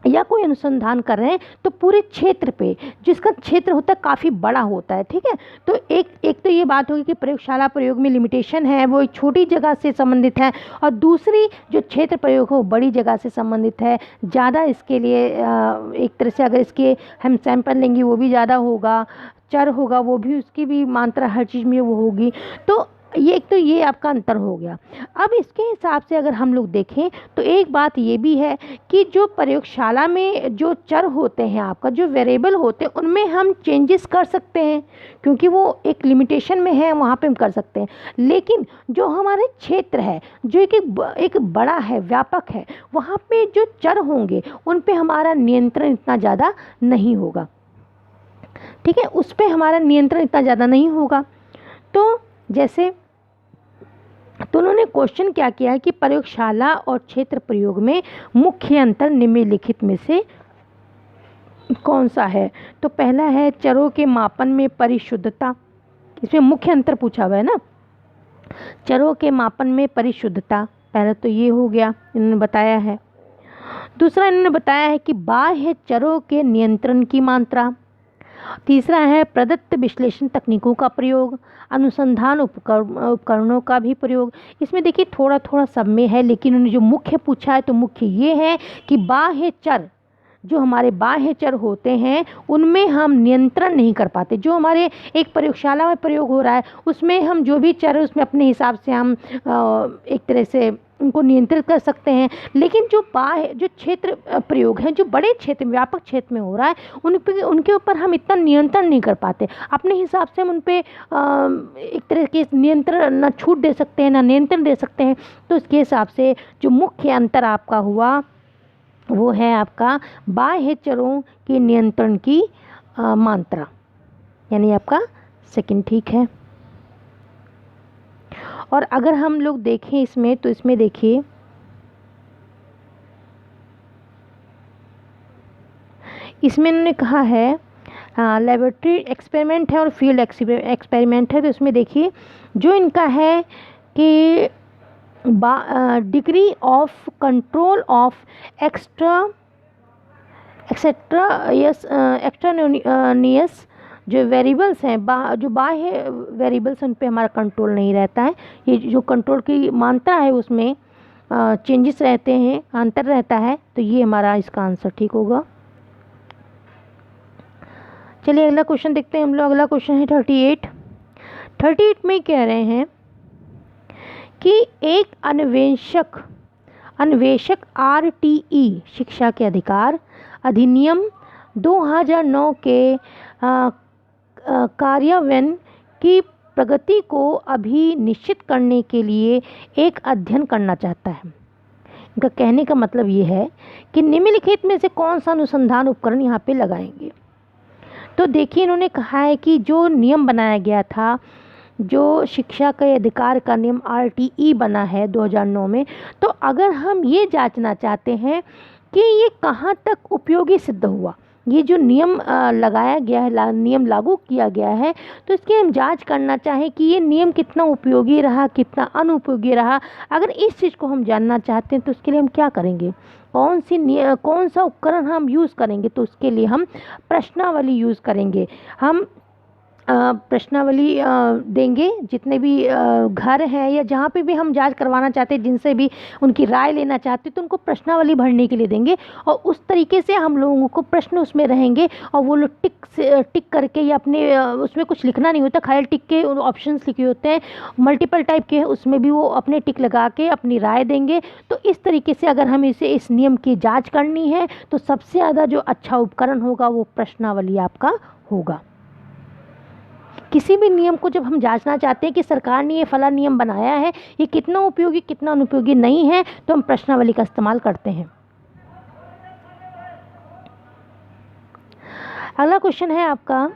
या कोई अनुसंधान कर रहे हैं, तो पूरे क्षेत्र पे जिसका क्षेत्र होता है काफ़ी बड़ा होता है, ठीक है। तो एक तो ये बात होगी कि प्रयोगशाला प्रयोग में लिमिटेशन है, वो एक छोटी जगह से संबंधित है, और दूसरी जो क्षेत्र प्रयोग हो बड़ी जगह से संबंधित है, ज़्यादा इसके लिए एक तरह से अगर इसके हम सैंपल लेंगे वो भी ज़्यादा होगा, चर होगा वो भी, उसकी भी मात्रा हर चीज़ में वो होगी। तो ये आपका अंतर हो गया। अब इसके हिसाब से अगर हम लोग देखें तो एक बात ये भी है कि जो प्रयोगशाला में जो चर होते हैं, आपका जो वेरिएबल होते हैं, उनमें हम चेंजेस कर सकते हैं क्योंकि वो एक लिमिटेशन में है, वहाँ पे हम कर सकते हैं। लेकिन जो हमारे क्षेत्र है जो एक बड़ा है, व्यापक है, वहाँ पे जो चर होंगे उन पे हमारा नियंत्रण इतना ज़्यादा नहीं होगा, ठीक है, उस पर हमारा नियंत्रण इतना ज़्यादा नहीं होगा। तो जैसे तो उन्होंने क्वेश्चन क्या किया है कि प्रयोगशाला और क्षेत्र प्रयोग में मुख्य अंतर निम्नलिखित में से कौन सा है। तो पहला है चरों के मापन में परिशुद्धता, इसमें मुख्य अंतर पूछा हुआ है ना, चरों के मापन में परिशुद्धता, पहला तो ये हो गया, इन्होंने बताया है। दूसरा इन्होंने बताया है कि बाह्य चरों के नियंत्रण की मात्रा, तीसरा है प्रदत्त विश्लेषण तकनीकों का प्रयोग, अनुसंधान उपकरणों का भी प्रयोग। इसमें देखिए थोड़ा थोड़ा सब में है, लेकिन उन्होंने जो मुख्य पूछा है तो मुख्य ये है कि बाह्य चर, जो हमारे बाह्य चर होते हैं उनमें हम नियंत्रण नहीं कर पाते। जो हमारे एक प्रयोगशाला में प्रयोग हो रहा है उसमें हम जो भी चर है उसमें अपने हिसाब से हम एक तरह से उनको नियंत्रित कर सकते हैं, लेकिन जो बाह्य जो क्षेत्र प्रयोग है, जो बड़े क्षेत्र व्यापक क्षेत्र में हो रहा है, उनके ऊपर हम इतना नियंत्रण नहीं कर पाते। अपने हिसाब से हम उन पे एक तरह के नियंत्रण ना छूट दे सकते हैं ना नियंत्रण दे सकते हैं। तो इसके हिसाब से जो मुख्य अंतर आपका हुआ वो है आपका बाह्य चरों के नियंत्रण की मात्रा, यानी आपका सेकंड ठीक है। और अगर हम लोग देखें इसमें तो इसमें देखिए इसमें इन्होंने कहा है लेबोरेटरी एक्सपेरिमेंट है और फील्ड एक्सपेरिमेंट है। तो इसमें देखिए जो इनका है कि डिग्री ऑफ कंट्रोल ऑफ एक्स्ट्रानियस जो वेरिएबल्स हैं, जो बाह्य वेरिएबल्स उन पे हमारा कंट्रोल नहीं रहता है। ये जो कंट्रोल की मात्रा है उसमें चेंजेस रहते हैं, अंतर रहता है। तो ये हमारा इसका आंसर ठीक होगा। चलिए अगला क्वेश्चन देखते हैं हम लोग। अगला क्वेश्चन है 38 में कह रहे हैं कि एक अन्वेषक RTE शिक्षा के अधिकार अधिनियम 2009 के कार्यान्वयन की प्रगति को अभी निश्चित करने के लिए एक अध्ययन करना चाहता है। इनका कहने का मतलब ये है कि निम्नलिखित में से कौन सा अनुसंधान उपकरण यहाँ पे लगाएंगे। तो देखिए इन्होंने कहा है कि जो नियम बनाया गया था, जो शिक्षा के अधिकार का नियम RTE बना है 2009 में, तो अगर हम ये जांचना चाहते हैं कि ये कहाँ तक उपयोगी सिद्ध हुआ, ये जो नियम लगाया गया है, नियम लागू किया गया है, तो इसकी हम जांच करना चाहें कि ये नियम कितना उपयोगी रहा, कितना अनुपयोगी रहा। अगर इस चीज़ को हम जानना चाहते हैं तो उसके लिए हम क्या करेंगे, कौन सा उपकरण हम यूज़ करेंगे। तो उसके लिए हम प्रश्नावली यूज़ करेंगे। हम प्रश्नावली देंगे, जितने भी घर हैं या जहाँ पे भी हम जांच करवाना चाहते हैं, जिनसे भी उनकी राय लेना चाहते हैं, तो उनको प्रश्नावली भरने के लिए देंगे। और उस तरीके से हम लोगों को प्रश्न उसमें रहेंगे और वो लोग टिक करके या अपने उसमें कुछ लिखना नहीं होता, खाली टिक के ऑप्शंस लिखे होते हैं, मल्टीपल टाइप के, उसमें भी वो अपने टिक लगा के अपनी राय देंगे। तो इस तरीके से अगर हमें इस नियम की जाँच करनी है तो सबसे ज़्यादा जो अच्छा उपकरण होगा वो प्रश्नावली आपका होगा। किसी भी नियम को जब हम जांचना चाहते हैं कि सरकार ने ये फला नियम बनाया है, ये कितना उपयोगी कितना अनुपयोगी नहीं है, तो हम प्रश्नावली का इस्तेमाल करते हैं। अगला क्वेश्चन है आपका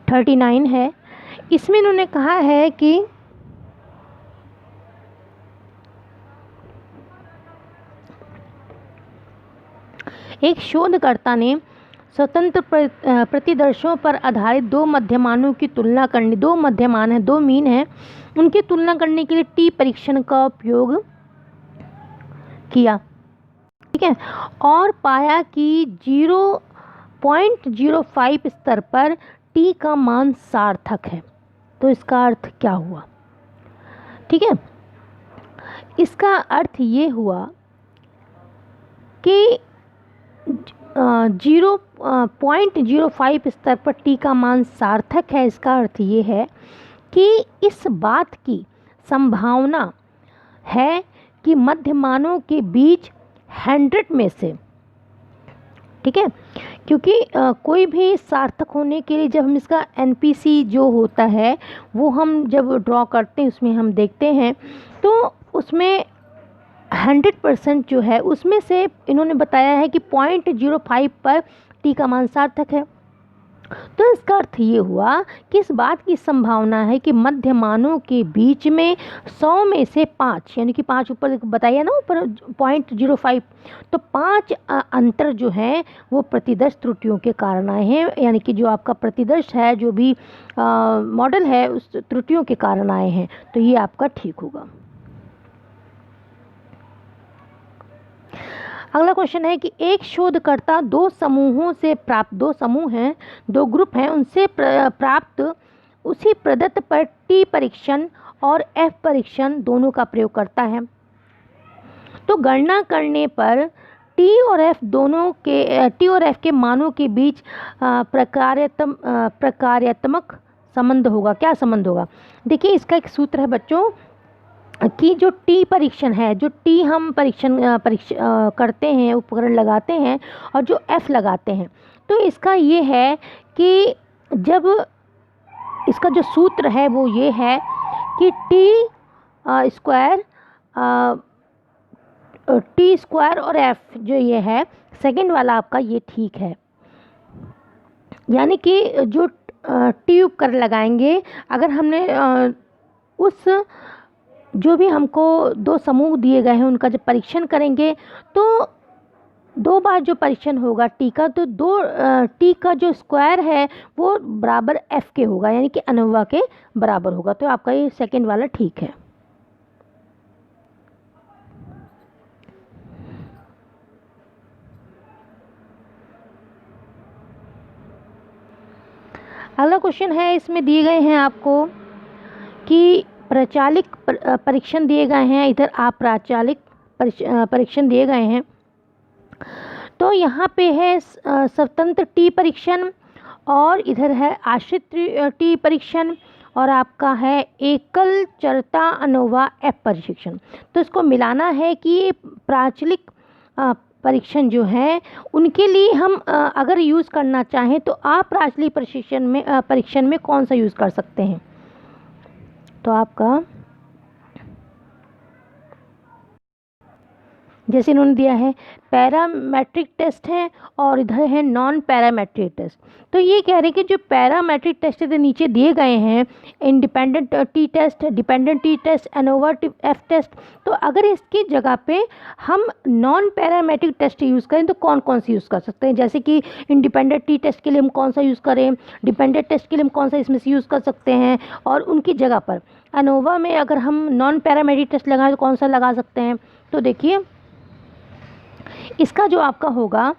39 है। इसमें इन्होंने कहा है कि एक शोधकर्ता ने स्वतंत्र प्रतिदर्शों पर आधारित दो मध्यमानों की तुलना करने, दो मध्यमान हैं, दो मीन हैं, उनकी तुलना करने के लिए टी परीक्षण का उपयोग किया, ठीक है, और पाया कि 0.05 स्तर पर टी का मान सार्थक है। तो इसका अर्थ क्या हुआ, ठीक है, इसका अर्थ ये हुआ कि 0.05 स्तर पर टी का मान सार्थक है। इसका अर्थ ये है कि इस बात की संभावना है कि मध्यमानों के बीच 100 में से, ठीक है, क्योंकि कोई भी सार्थक होने के लिए जब हम इसका NPC जो होता है वो हम जब ड्रॉ करते हैं उसमें हम देखते हैं तो उसमें 100% जो है उसमें से इन्होंने बताया है कि 0.05 पर टी का मान सार्थक है। तो इसका अर्थ ये हुआ कि इस बात की संभावना है कि मध्यमानों के बीच में 100 में से 5, यानी कि 5 ऊपर बताइए ना, ऊपर 0.05, तो 5 अंतर जो है वो प्रतिदर्श त्रुटियों के कारण आए हैं, यानी कि जो आपका प्रतिदर्श है, जो भी मॉडल है, उस त्रुटियों के कारण आए हैं। तो ये आपका ठीक होगा। अगला क्वेश्चन है कि एक शोधकर्ता दो समूहों से प्राप्त, दो समूह हैं, दो ग्रुप हैं, उनसे प्राप्त उसी प्रदत्त पर टी परीक्षण और एफ परीक्षण दोनों का प्रयोग करता है। तो गणना करने पर टी और एफ के मानों के बीच प्रकार्यात्मक संबंध होगा। क्या संबंध होगा? देखिए, इसका एक सूत्र है बच्चों कि जो टी परीक्षण है, जो टी हम परीक्षण करते हैं, उपकरण लगाते हैं, और जो एफ लगाते हैं, तो इसका ये है कि जब इसका जो सूत्र है वो ये है कि टी स्क्वायर और एफ जो ये है सेकंड वाला आपका ये ठीक है। यानी कि जो टी उपकरण लगाएंगे, अगर हमने उस जो भी हमको दो समूह दिए गए हैं उनका जब परीक्षण करेंगे तो दो बार जो परीक्षण होगा टी का, तो टी का जो स्क्वायर है वो बराबर एफ के होगा, यानी कि अनोवा के बराबर होगा। तो आपका ये सेकंड वाला ठीक है। अगला क्वेश्चन है, इसमें दिए गए हैं आपको कि प्रचालिक परीक्षण दिए गए हैं, इधर अप्राचालिक परीक्षण दिए गए हैं। तो यहाँ पे है स्वतंत्र टी परीक्षण और इधर है आश्रित टी परीक्षण और आपका है एकल चरता अनोवा एफ परीक्षण। तो इसको मिलाना है कि प्राचलिक परीक्षण जो है उनके लिए हम अगर यूज़ करना चाहें तो अप्राचलिक परीक्षण में कौन सा यूज़ कर सकते हैं। तो आपका जैसे इन्होंने दिया है पैरामेट्रिक टेस्ट है और इधर है नॉन पैरामेट्रिक टेस्ट। तो ये कह रहे हैं कि जो पैरामेट्रिक टेस्ट है नीचे दिए गए हैं, independent t test, dependent t test, ANOVA F test. तो अगर इसकी जगह पे हम नॉन पैरामेट्रिक टेस्ट यूज़ करें तो कौन कौन सी यूज़ कर सकते हैं। जैसे कि इंडिपेंडेंट टी टेस्ट के लिए हम कौन सा यूज़ करें, डिपेंडेंट टेस्ट के लिए हम कौन सा इसमें से यूज़ कर सकते हैं, और उनकी जगह पर एनोवा में अगर हम नॉन पैरामेट्रिक टेस्ट लगाएं तो कौन सा लगा सकते हैं। तो देखिए, इसका जो आपका होगा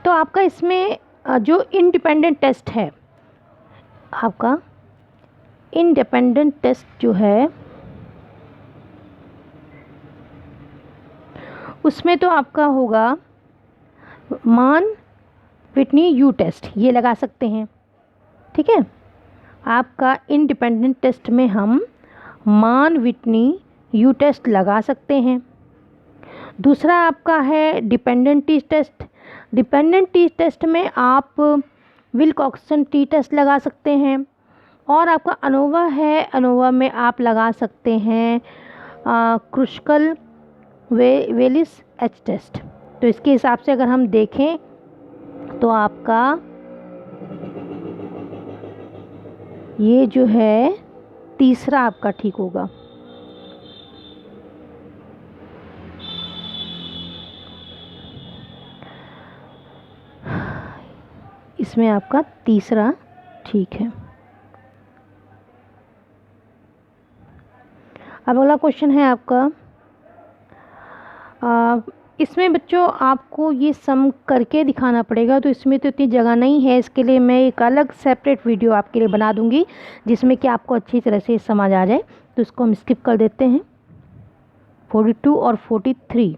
तो आपका इसमें जो इंडिपेंडेंट टेस्ट है, आपका इंडिपेंडेंट टेस्ट जो है उसमें तो आपका होगा मान विटनी यू टेस्ट, ये लगा सकते हैं। ठीक है, आपका इंडिपेंडेंट टेस्ट में हम मान विटनी यू टेस्ट लगा सकते हैं। दूसरा आपका है dependent t test. Dependent t test में आप विल्कॉक्सन टी टेस्ट लगा सकते हैं। और आपका अनोवा है, अनोवा में आप लगा सकते हैं क्रुस्कल वेलिस एच टेस्ट। तो इसके हिसाब से अगर हम देखें तो आपका ये जो है तीसरा आपका ठीक होगा। इसमें आपका तीसरा ठीक है। अब अगला क्वेश्चन है आपका, इसमें बच्चों आपको ये सम करके दिखाना पड़ेगा, तो इसमें तो इतनी जगह नहीं है। इसके लिए मैं एक अलग सेपरेट वीडियो आपके लिए बना दूंगी जिसमें कि आपको अच्छी तरह से समझ आ जाए। तो इसको हम स्किप कर देते हैं। 42 और 43।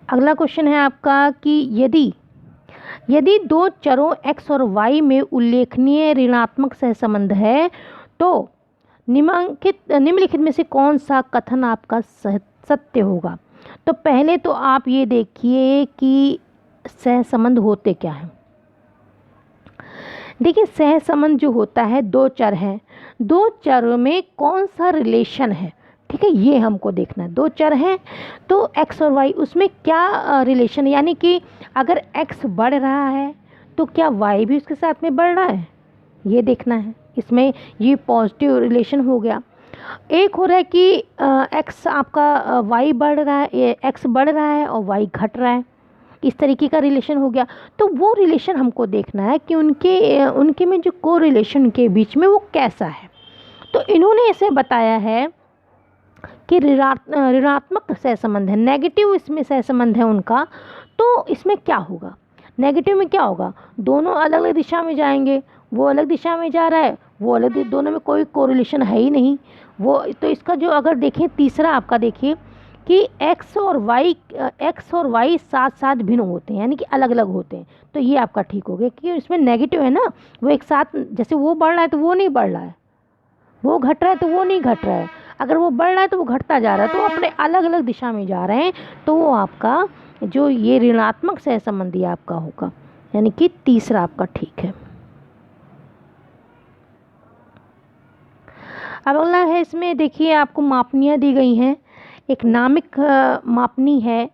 अगला क्वेश्चन है आपका कि यदि दो चरों x और y में उल्लेखनीय ऋणात्मक सहसंबंध है तो निम्नलिखित में से कौन सा कथन आपका सत्य होगा। तो पहले तो आप ये देखिए कि सहसंबंध होते क्या हैं। देखिए, सहसंबंध जो होता है, दो चर हैं, दो चरों में कौन सा रिलेशन है। ठीक है, ये हमको देखना है। दो चर हैं तो x और y, उसमें क्या रिलेशन, यानी कि अगर x बढ़ रहा है तो क्या y भी उसके साथ में बढ़ रहा है, ये देखना है। इसमें ये पॉजिटिव रिलेशन हो गया। एक हो रहा है कि एक्स आपका वाई बढ़ रहा है, एक्स बढ़ रहा है और वाई घट रहा है, इस तरीके का रिलेशन हो गया। तो वो रिलेशन हमको देखना है कि उनके में जो को रिलेशन के बीच में वो कैसा है। तो इन्होंने इसे बताया है कि ऋणात्मक सहसंबंध है, नेगेटिव इसमें सहसंबंध है उनका। तो इसमें क्या होगा, नेगेटिव में क्या होगा, दोनों अलग अलग दिशा में जाएंगे, वो अलग दिशा में जा रहा है, वो अलग, दोनों में कोई कोरिलेशन है ही नहीं वो। तो इसका जो अगर देखें तीसरा आपका देखिए कि एक्स और वाई साथ साथ भिन्न होते हैं, यानी कि अलग अलग होते हैं। तो ये आपका ठीक हो गया क्योंकि इसमें नेगेटिव है ना, वो एक साथ, जैसे वो बढ़ रहा है तो वो नहीं बढ़ रहा है, वो घट रहा है तो वो नहीं घट रहा है, अगर वो बढ़ रहा है तो वो घटता जा रहा है, तो अपने अलग अलग दिशा में जा रहे हैं। तो वो आपका जो ये ऋणात्मक सहसंबंधी आपका होगा, यानी कि तीसरा आपका ठीक है। अब अगला है, इसमें देखिए आपको मापनियाँ दी गई हैं। एक नामिक मापनी है,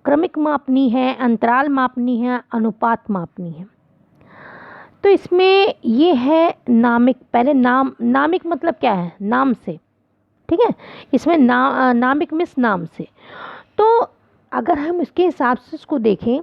क्रमिक मापनी है, अंतराल मापनी है, अनुपात मापनी है। तो इसमें ये है नामिक, पहले नामिक मतलब क्या है, नाम से, ठीक है। इसमें नामिक मीन्स नाम से। तो अगर हम इसके हिसाब से इसको देखें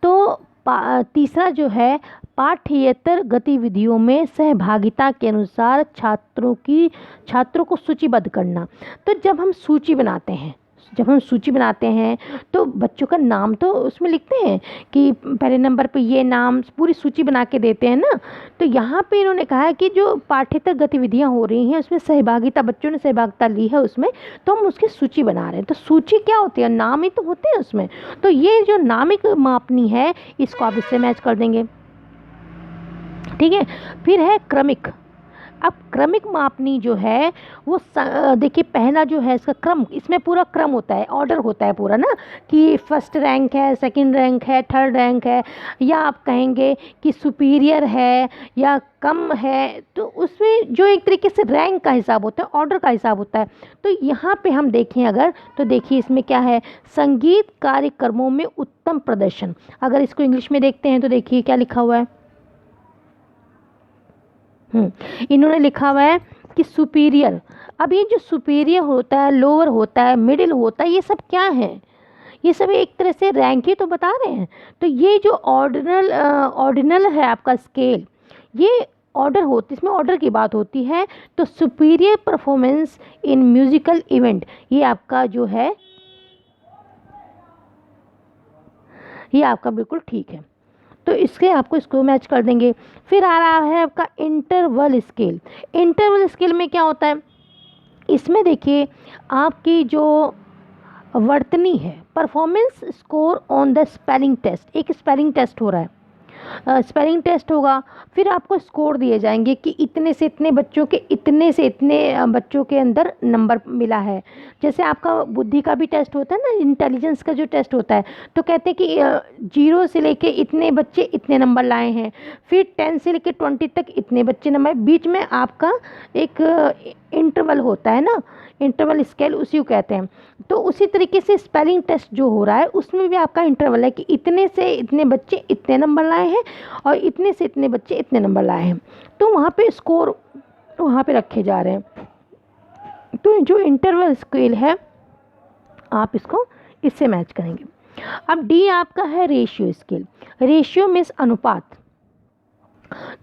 तो तीसरा जो है पाठ्येतर गतिविधियों में सहभागिता के अनुसार छात्रों को सूचीबद्ध करना। तो जब हम सूची बनाते हैं तो बच्चों का नाम तो उसमें लिखते हैं कि पहले नंबर पे ये नाम, पूरी सूची बना के देते हैं ना। तो यहाँ पे इन्होंने कहा है कि जो पाठ्येतर गतिविधियाँ हो रही हैं उसमें सहभागिता, बच्चों ने सहभागिता ली है उसमें, तो हम उसकी सूची बना रहे हैं। तो सूची क्या होती है, नाम ही तो होते हैं उसमें। तो ये जो नामिक मापनी है इसको आप इससे मैच कर देंगे, ठीक है। फिर है क्रमिक। अब क्रमिक मापनी जो है वो देखिए पहला जो है इसका क्रम, इसमें पूरा क्रम होता है, ऑर्डर होता है पूरा ना, कि फर्स्ट रैंक है, सेकंड रैंक है, थर्ड रैंक है, या आप कहेंगे कि सुपीरियर है या कम है। तो उसमें जो एक तरीके से रैंक का हिसाब होता है, ऑर्डर का हिसाब होता है। तो यहाँ पे हम देखें अगर, तो देखिए इसमें क्या है, संगीत कार्यक्रमों में उत्तम प्रदर्शन। अगर इसको इंग्लिश में देखते हैं तो देखिए क्या लिखा हुआ है, इन्होंने लिखा हुआ है कि सुपीरियर। अब ये जो सुपीरियर होता है, लोअर होता है, मिडिल होता है, ये सब क्या है, ये सब एक तरह से रैंक ही तो बता रहे हैं। तो ये जो ऑर्डिनल है आपका स्केल, ये ऑर्डर होती, इसमें ऑर्डर की बात होती है। तो superior performance in musical event, ये आपका जो है, ये आपका बिल्कुल ठीक है। तो इसके आपको इसको मैच कर देंगे। फिर आ रहा है आपका इंटरवल स्केल। इंटरवल स्केल में क्या होता है, इसमें देखिए आपकी जो वर्तनी है, performance score on the spelling test, एक स्पेलिंग टेस्ट हो रहा है, स्पेलिंग टेस्ट होगा। फिर आपको स्कोर दिए जाएंगे कि इतने से इतने बच्चों के, इतने से इतने बच्चों के अंदर नंबर मिला है। जैसे आपका बुद्धि का भी टेस्ट होता है ना, इंटेलिजेंस का जो टेस्ट होता है, तो कहते हैं कि 0 से लेके इतने बच्चे इतने नंबर लाए हैं, फिर 10 से लेके 20 तक इतने बच्चे नंबर, बीच में आपका एक इंटरवल होता है ना, इंटरवल स्केल उसी को कहते हैं। तो उसी तरीके से स्पेलिंग टेस्ट जो हो रहा है उसमें भी आपका इंटरवल है कि इतने से इतने बच्चे इतने नंबर लाए हैं और इतने से इतने बच्चे इतने नंबर लाए हैं। तो वहाँ पे स्कोर वहाँ पे रखे जा रहे हैं। तो जो इंटरवल स्केल है आप इसको इससे मैच करेंगे। अब डी आपका है रेशियो स्केल। रेशियो मीन्स अनुपात।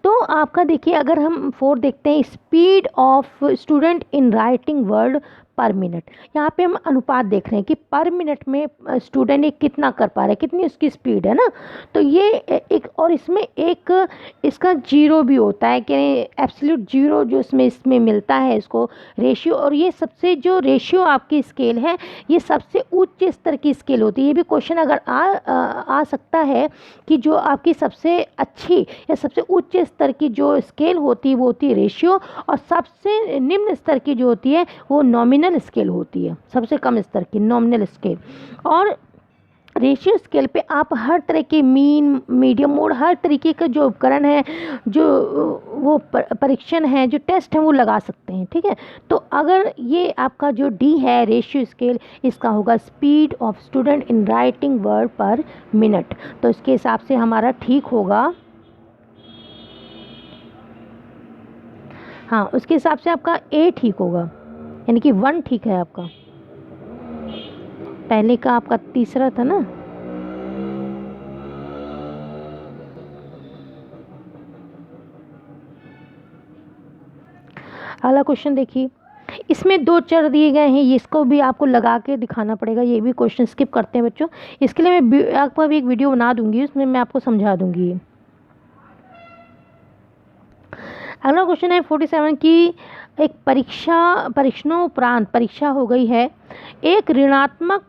तो आपका देखिए अगर हम 4 देखते हैं, speed of student in writing word पर मिनट, यहाँ पे हम अनुपात देख रहे हैं कि पर मिनट में स्टूडेंट एक कितना कर पा रहे हैं, कितनी उसकी स्पीड है ना। तो ये एक, और इसमें एक इसका जीरो भी होता है कि एब्सोल्यूट जीरो जो इसमें मिलता है इसको रेशियो। और ये सबसे जो रेशियो आपकी स्केल है ये सबसे उच्च स्तर की स्केल होती है। ये भी क्वेश्चन अगर आ सकता है कि जो आपकी सबसे अच्छी या सबसे उच्च स्तर की जो स्केल होती है वो होती है रेशियो, और सबसे निम्न स्तर की जो होती है वो नॉमिनल स्केल होती है, सबसे कम स्तर की नॉमिनल स्केल। और रेशियो स्केल पे आप हर तरह के मीन, मीडियम, मोड, हर तरीके का जो उपकरण है, जो वो परीक्षण है, जो टेस्ट है वो लगा सकते हैं, ठीक है। तो अगर ये आपका जो डी है रेशियो स्केल, इसका होगा speed of student in writing word पर मिनट। तो इसके हिसाब से हमारा ठीक होगा, हाँ उसके हिसाब से आपका ए ठीक होगा। यानी कि 1 ठीक है आपका। पहले का आपका तीसरा था ना। अगला क्वेश्चन देखिए, इसमें 2 चर दिए गए हैं, इसको भी आपको लगा के दिखाना पड़ेगा। ये भी क्वेश्चन स्किप करते हैं बच्चों, इसके लिए मैं आपको अभी एक वीडियो बना दूंगी, उसमें मैं आपको समझा दूंगी। अगला क्वेश्चन है 47 की, एक परीक्षणों उपरांत परीक्षा हो गई है, एक ऋणात्मक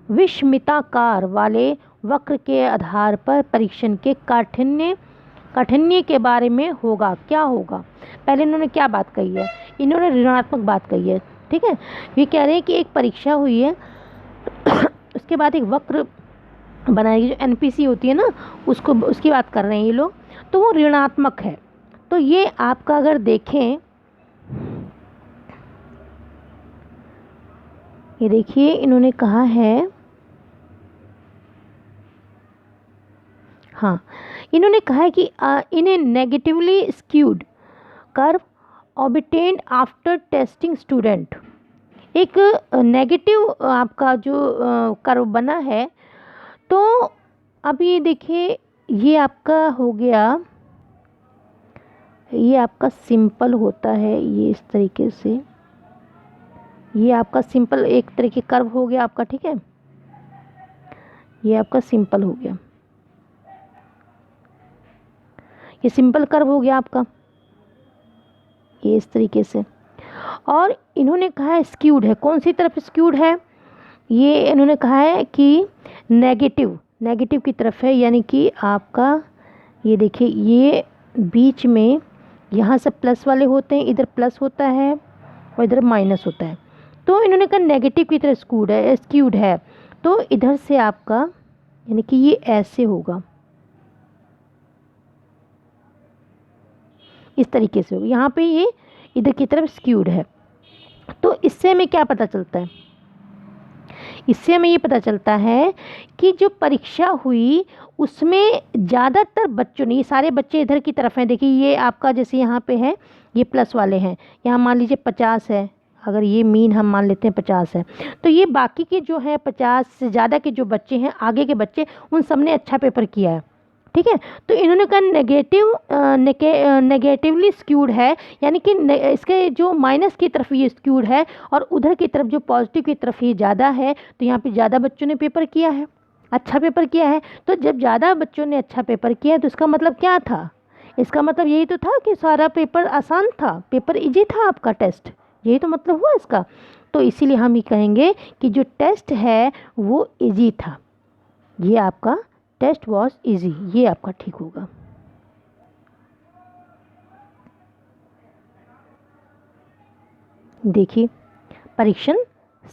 विषमिताकार वाले वक्र के आधार पर परीक्षण के काठिन्य के बारे में होगा, क्या होगा। पहले इन्होंने क्या बात कही है, इन्होंने ऋणात्मक बात कही है, ठीक है। ये कह रहे हैं कि एक परीक्षा हुई है उसके बाद एक वक्र बनाएगी, जो एनपीसी होती है ना, उसकी बात कर रहे हैं ये लोग, तो वो ऋणात्मक है। तो ये आपका अगर देखें, ये देखिए इन्होंने कहा है, हाँ इन्होंने कहा है कि इन्हें negatively skewed curve obtained after testing student, एक नेगेटिव आपका जो कर्व बना है। तो अब ये देखिए, ये आपका हो गया, ये आपका सिंपल होता है, ये इस तरीके से, ये आपका सिंपल एक तरीके कर्व हो गया आपका, ठीक है। ये आपका सिंपल हो गया, ये सिंपल कर्व हो गया आपका, ये इस तरीके से। और इन्होंने कहा है स्क्यूड है, कौन सी तरफ स्क्यूड है, ये इन्होंने कहा है कि नेगेटिव की तरफ है, यानी कि आपका ये देखिए, ये बीच में यहाँ से प्लस वाले होते हैं, इधर प्लस होता है और इधर माइनस होता है। तो इन्होंने कहा नेगेटिव की तरफ स्क्यूड है, तो इधर से आपका यानी कि ये ऐसे होगा, इस तरीके से होगा, यहाँ पे ये इधर की तरफ स्क्यूड है। तो इससे हमें क्या पता चलता है, इससे हमें ये पता चलता है कि जो परीक्षा हुई उसमें ज़्यादातर बच्चों ने, ये सारे बच्चे इधर की तरफ हैं, देखिए ये आपका जैसे यहाँ पे है, ये प्लस वाले हैं, यहाँ मान लीजिए 50 है, अगर ये मीन हम मान लेते हैं 50 है, तो ये बाकी के जो है 50 से ज़्यादा के जो बच्चे हैं, आगे के बच्चे, उन सब ने अच्छा पेपर किया है, ठीक है। तो इन्होंने कहा नेगेटिवली स्क्यूड है, यानी कि इसके जो माइनस की तरफ ये स्क्यूड है और उधर की तरफ जो पॉजिटिव की तरफ ये ज़्यादा है, तो यहाँ पे ज़्यादा बच्चों ने पेपर किया है, अच्छा पेपर किया है। तो जब ज़्यादा बच्चों ने अच्छा पेपर किया है, तो इसका मतलब क्या था, इसका मतलब यही तो था कि सारा पेपर आसान था, पेपर इजी था आपका टेस्ट, यही तो मतलब हुआ इसका। तो इसीलिए हम ये कहेंगे कि जो टेस्ट है वो इजी था, ये आपका टेस्ट वॉज इजी, ये आपका ठीक होगा। देखिए परीक्षण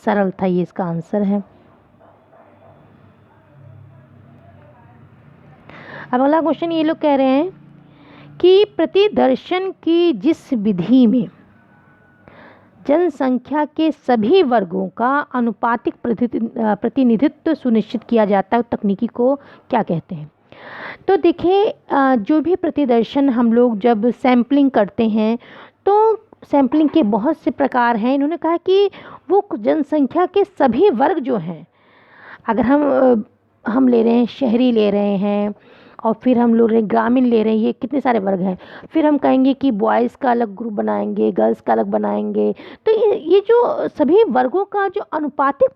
सरल था, ये इसका आंसर है। अब अगला क्वेश्चन ये लोग कह रहे हैं कि प्रतिदर्शन की जिस विधि में जनसंख्या के सभी वर्गों का अनुपातिक प्रतिनिधित्व सुनिश्चित किया जाता है, तकनीकी को क्या कहते हैं। तो देखिए जो भी प्रतिदर्शन हम लोग जब सैम्पलिंग करते हैं, तो सैम्पलिंग के बहुत से प्रकार हैं। इन्होंने कहा कि वो जनसंख्या के सभी वर्ग जो हैं, अगर हम ले रहे हैं, शहरी ले रहे हैं, और फिर हम लोग ग्रामीण ले रहे हैं, ये कितने सारे वर्ग हैं। फिर हम कहेंगे कि बॉयज़ का अलग ग्रुप बनाएंगे, गर्ल्स का अलग बनाएंगे। तो ये जो सभी वर्गों का जो अनुपातिक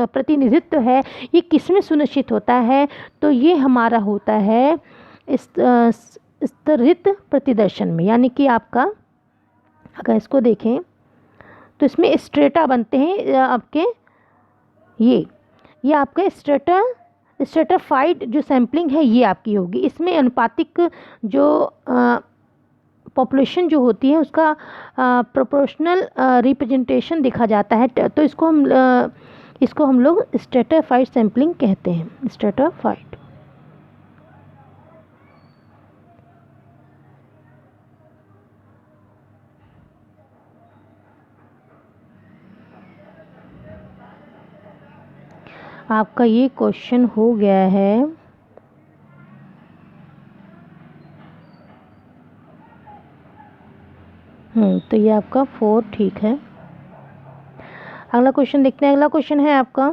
प्रतिनिधित्व है, ये किसमें सुनिश्चित होता है, तो ये हमारा होता है स्तरित प्रतिदर्शन में। यानी कि आपका अगर इसको देखें तो इसमें स्ट्रेटा बनते हैं आपके, ये आपका स्ट्रेटाफाइड जो सैम्पलिंग है ये आपकी होगी। इसमें अनुपातिक जो पॉपुलेशन जो होती है उसका प्रोपोर्शनल रिप्रेजेंटेशन देखा जाता है। तो इसको हम लोग स्ट्रेटाफाइड सैम्पलिंग कहते हैं, स्ट्रेटाफाइड। आपका ये क्वेश्चन हो गया है। तो ये आपका 4 ठीक है। अगला क्वेश्चन देखते हैं। अगला क्वेश्चन है आपका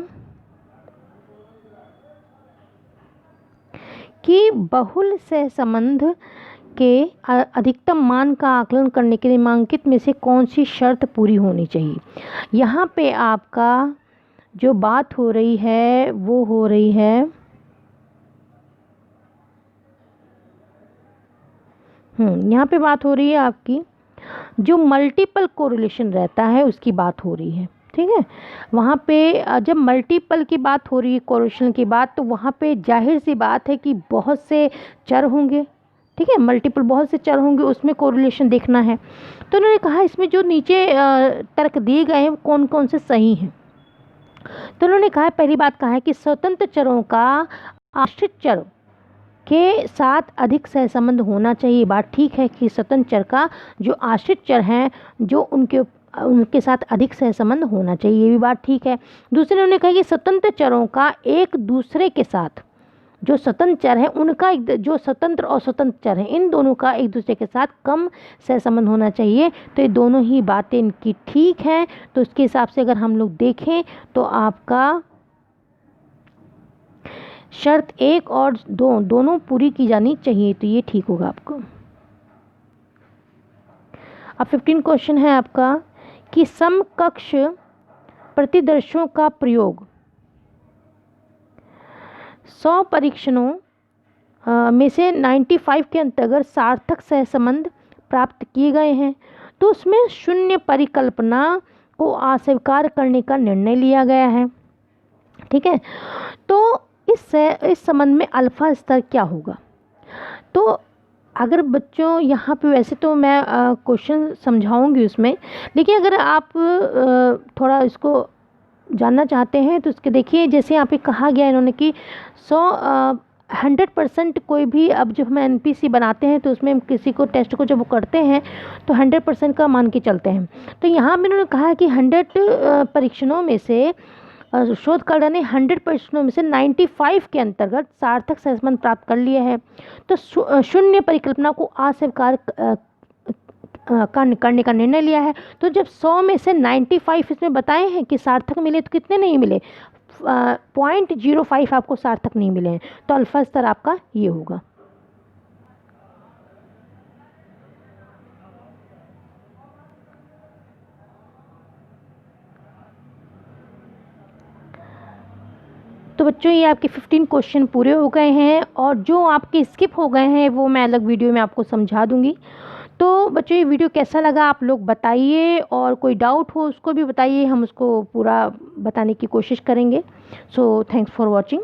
कि बहुल सहसंबंध के अधिकतम मान का आकलन करने के लिए निम्नलिखित में से कौन सी शर्त पूरी होनी चाहिए। यहाँ पे आपका जो बात हो रही है वो हो रही है यहाँ पे बात हो रही है आपकी जो मल्टीपल कोरिलेशन रहता है उसकी बात हो रही है। ठीक है, वहाँ पे जब मल्टीपल की बात हो रही है, कोरिलेशन की बात, तो वहाँ पे जाहिर सी बात है कि बहुत से चर होंगे। ठीक है, मल्टीपल बहुत से चर होंगे, उसमें कोरिलेशन देखना है। तो उन्होंने कहा इसमें जो नीचे तर्क दिए गए हैं वो कौन कौन से सही हैं। तो उन्होंने कहा पहली बात कहा है कि स्वतंत्र चरों का आश्रित चर के साथ अधिक सहसंबंध होना चाहिए। बात ठीक है कि स्वतंत्र चर का जो आश्रित चर हैं जो उनके साथ अधिक सहसंबंध होना चाहिए, ये भी बात ठीक है। दूसरे उन्होंने कहा कि स्वतंत्र चरों का एक दूसरे के साथ, जो स्वतंत्र चर है उनका जो स्वतंत्र और स्वतंत्र चर है इन दोनों का एक दूसरे के साथ कम सहसंबंध होना चाहिए। तो ये दोनों ही बातें इनकी ठीक हैं। तो उसके हिसाब से अगर हम लोग देखें तो आपका शर्त 1 और 2 दोनों पूरी की जानी चाहिए, तो ये ठीक होगा आपको। अब 15 क्वेश्चन है आपका कि समकक्ष प्रतिदर्शों का प्रयोग 100 परीक्षणों में से 95 के अंतर्गत सार्थक सहसंबंध प्राप्त किए गए हैं। तो उसमें शून्य परिकल्पना को अस्वीकार करने का निर्णय लिया गया है। ठीक है, तो इस संबंध में अल्फा स्तर क्या होगा। तो अगर बच्चों यहाँ पे वैसे तो मैं क्वेश्चन समझाऊंगी उसमें, लेकिन अगर आप थोड़ा इसको जानना चाहते हैं तो उसके देखिए, जैसे यहाँ पे कहा गया इन्होंने कि 100% कोई भी, अब जब हम एनपीसी बनाते हैं तो उसमें किसी को टेस्ट को जब वो करते हैं तो 100% का मान के चलते हैं। तो यहाँ पे इन्होंने कहा कि 100 परीक्षणों में से शोधकर्ता ने 100 परीक्षणों में से 95 के अंतर्गत सार्थक सहसंबंध प्राप्त कर लिया है। तो शून्य परिकल्पना को अस्वीकार करने का निर्णय लिया है। तो जब 100 में से 95 इसमें बताए हैं कि सार्थक मिले, तो कितने नहीं मिले, 0.05 आपको सार्थक नहीं मिले हैं। तो अल्फा स्तर आपका ये होगा। तो बच्चों ये आपके 15 क्वेश्चन पूरे हो गए हैं, और जो आपके स्किप हो गए हैं वो मैं अलग वीडियो में आपको समझा दूंगी। तो बच्चों ये वीडियो कैसा लगा आप लोग बताइए, और कोई डाउट हो उसको भी बताइए, हम उसको पूरा बताने की कोशिश करेंगे। So thanks for watching.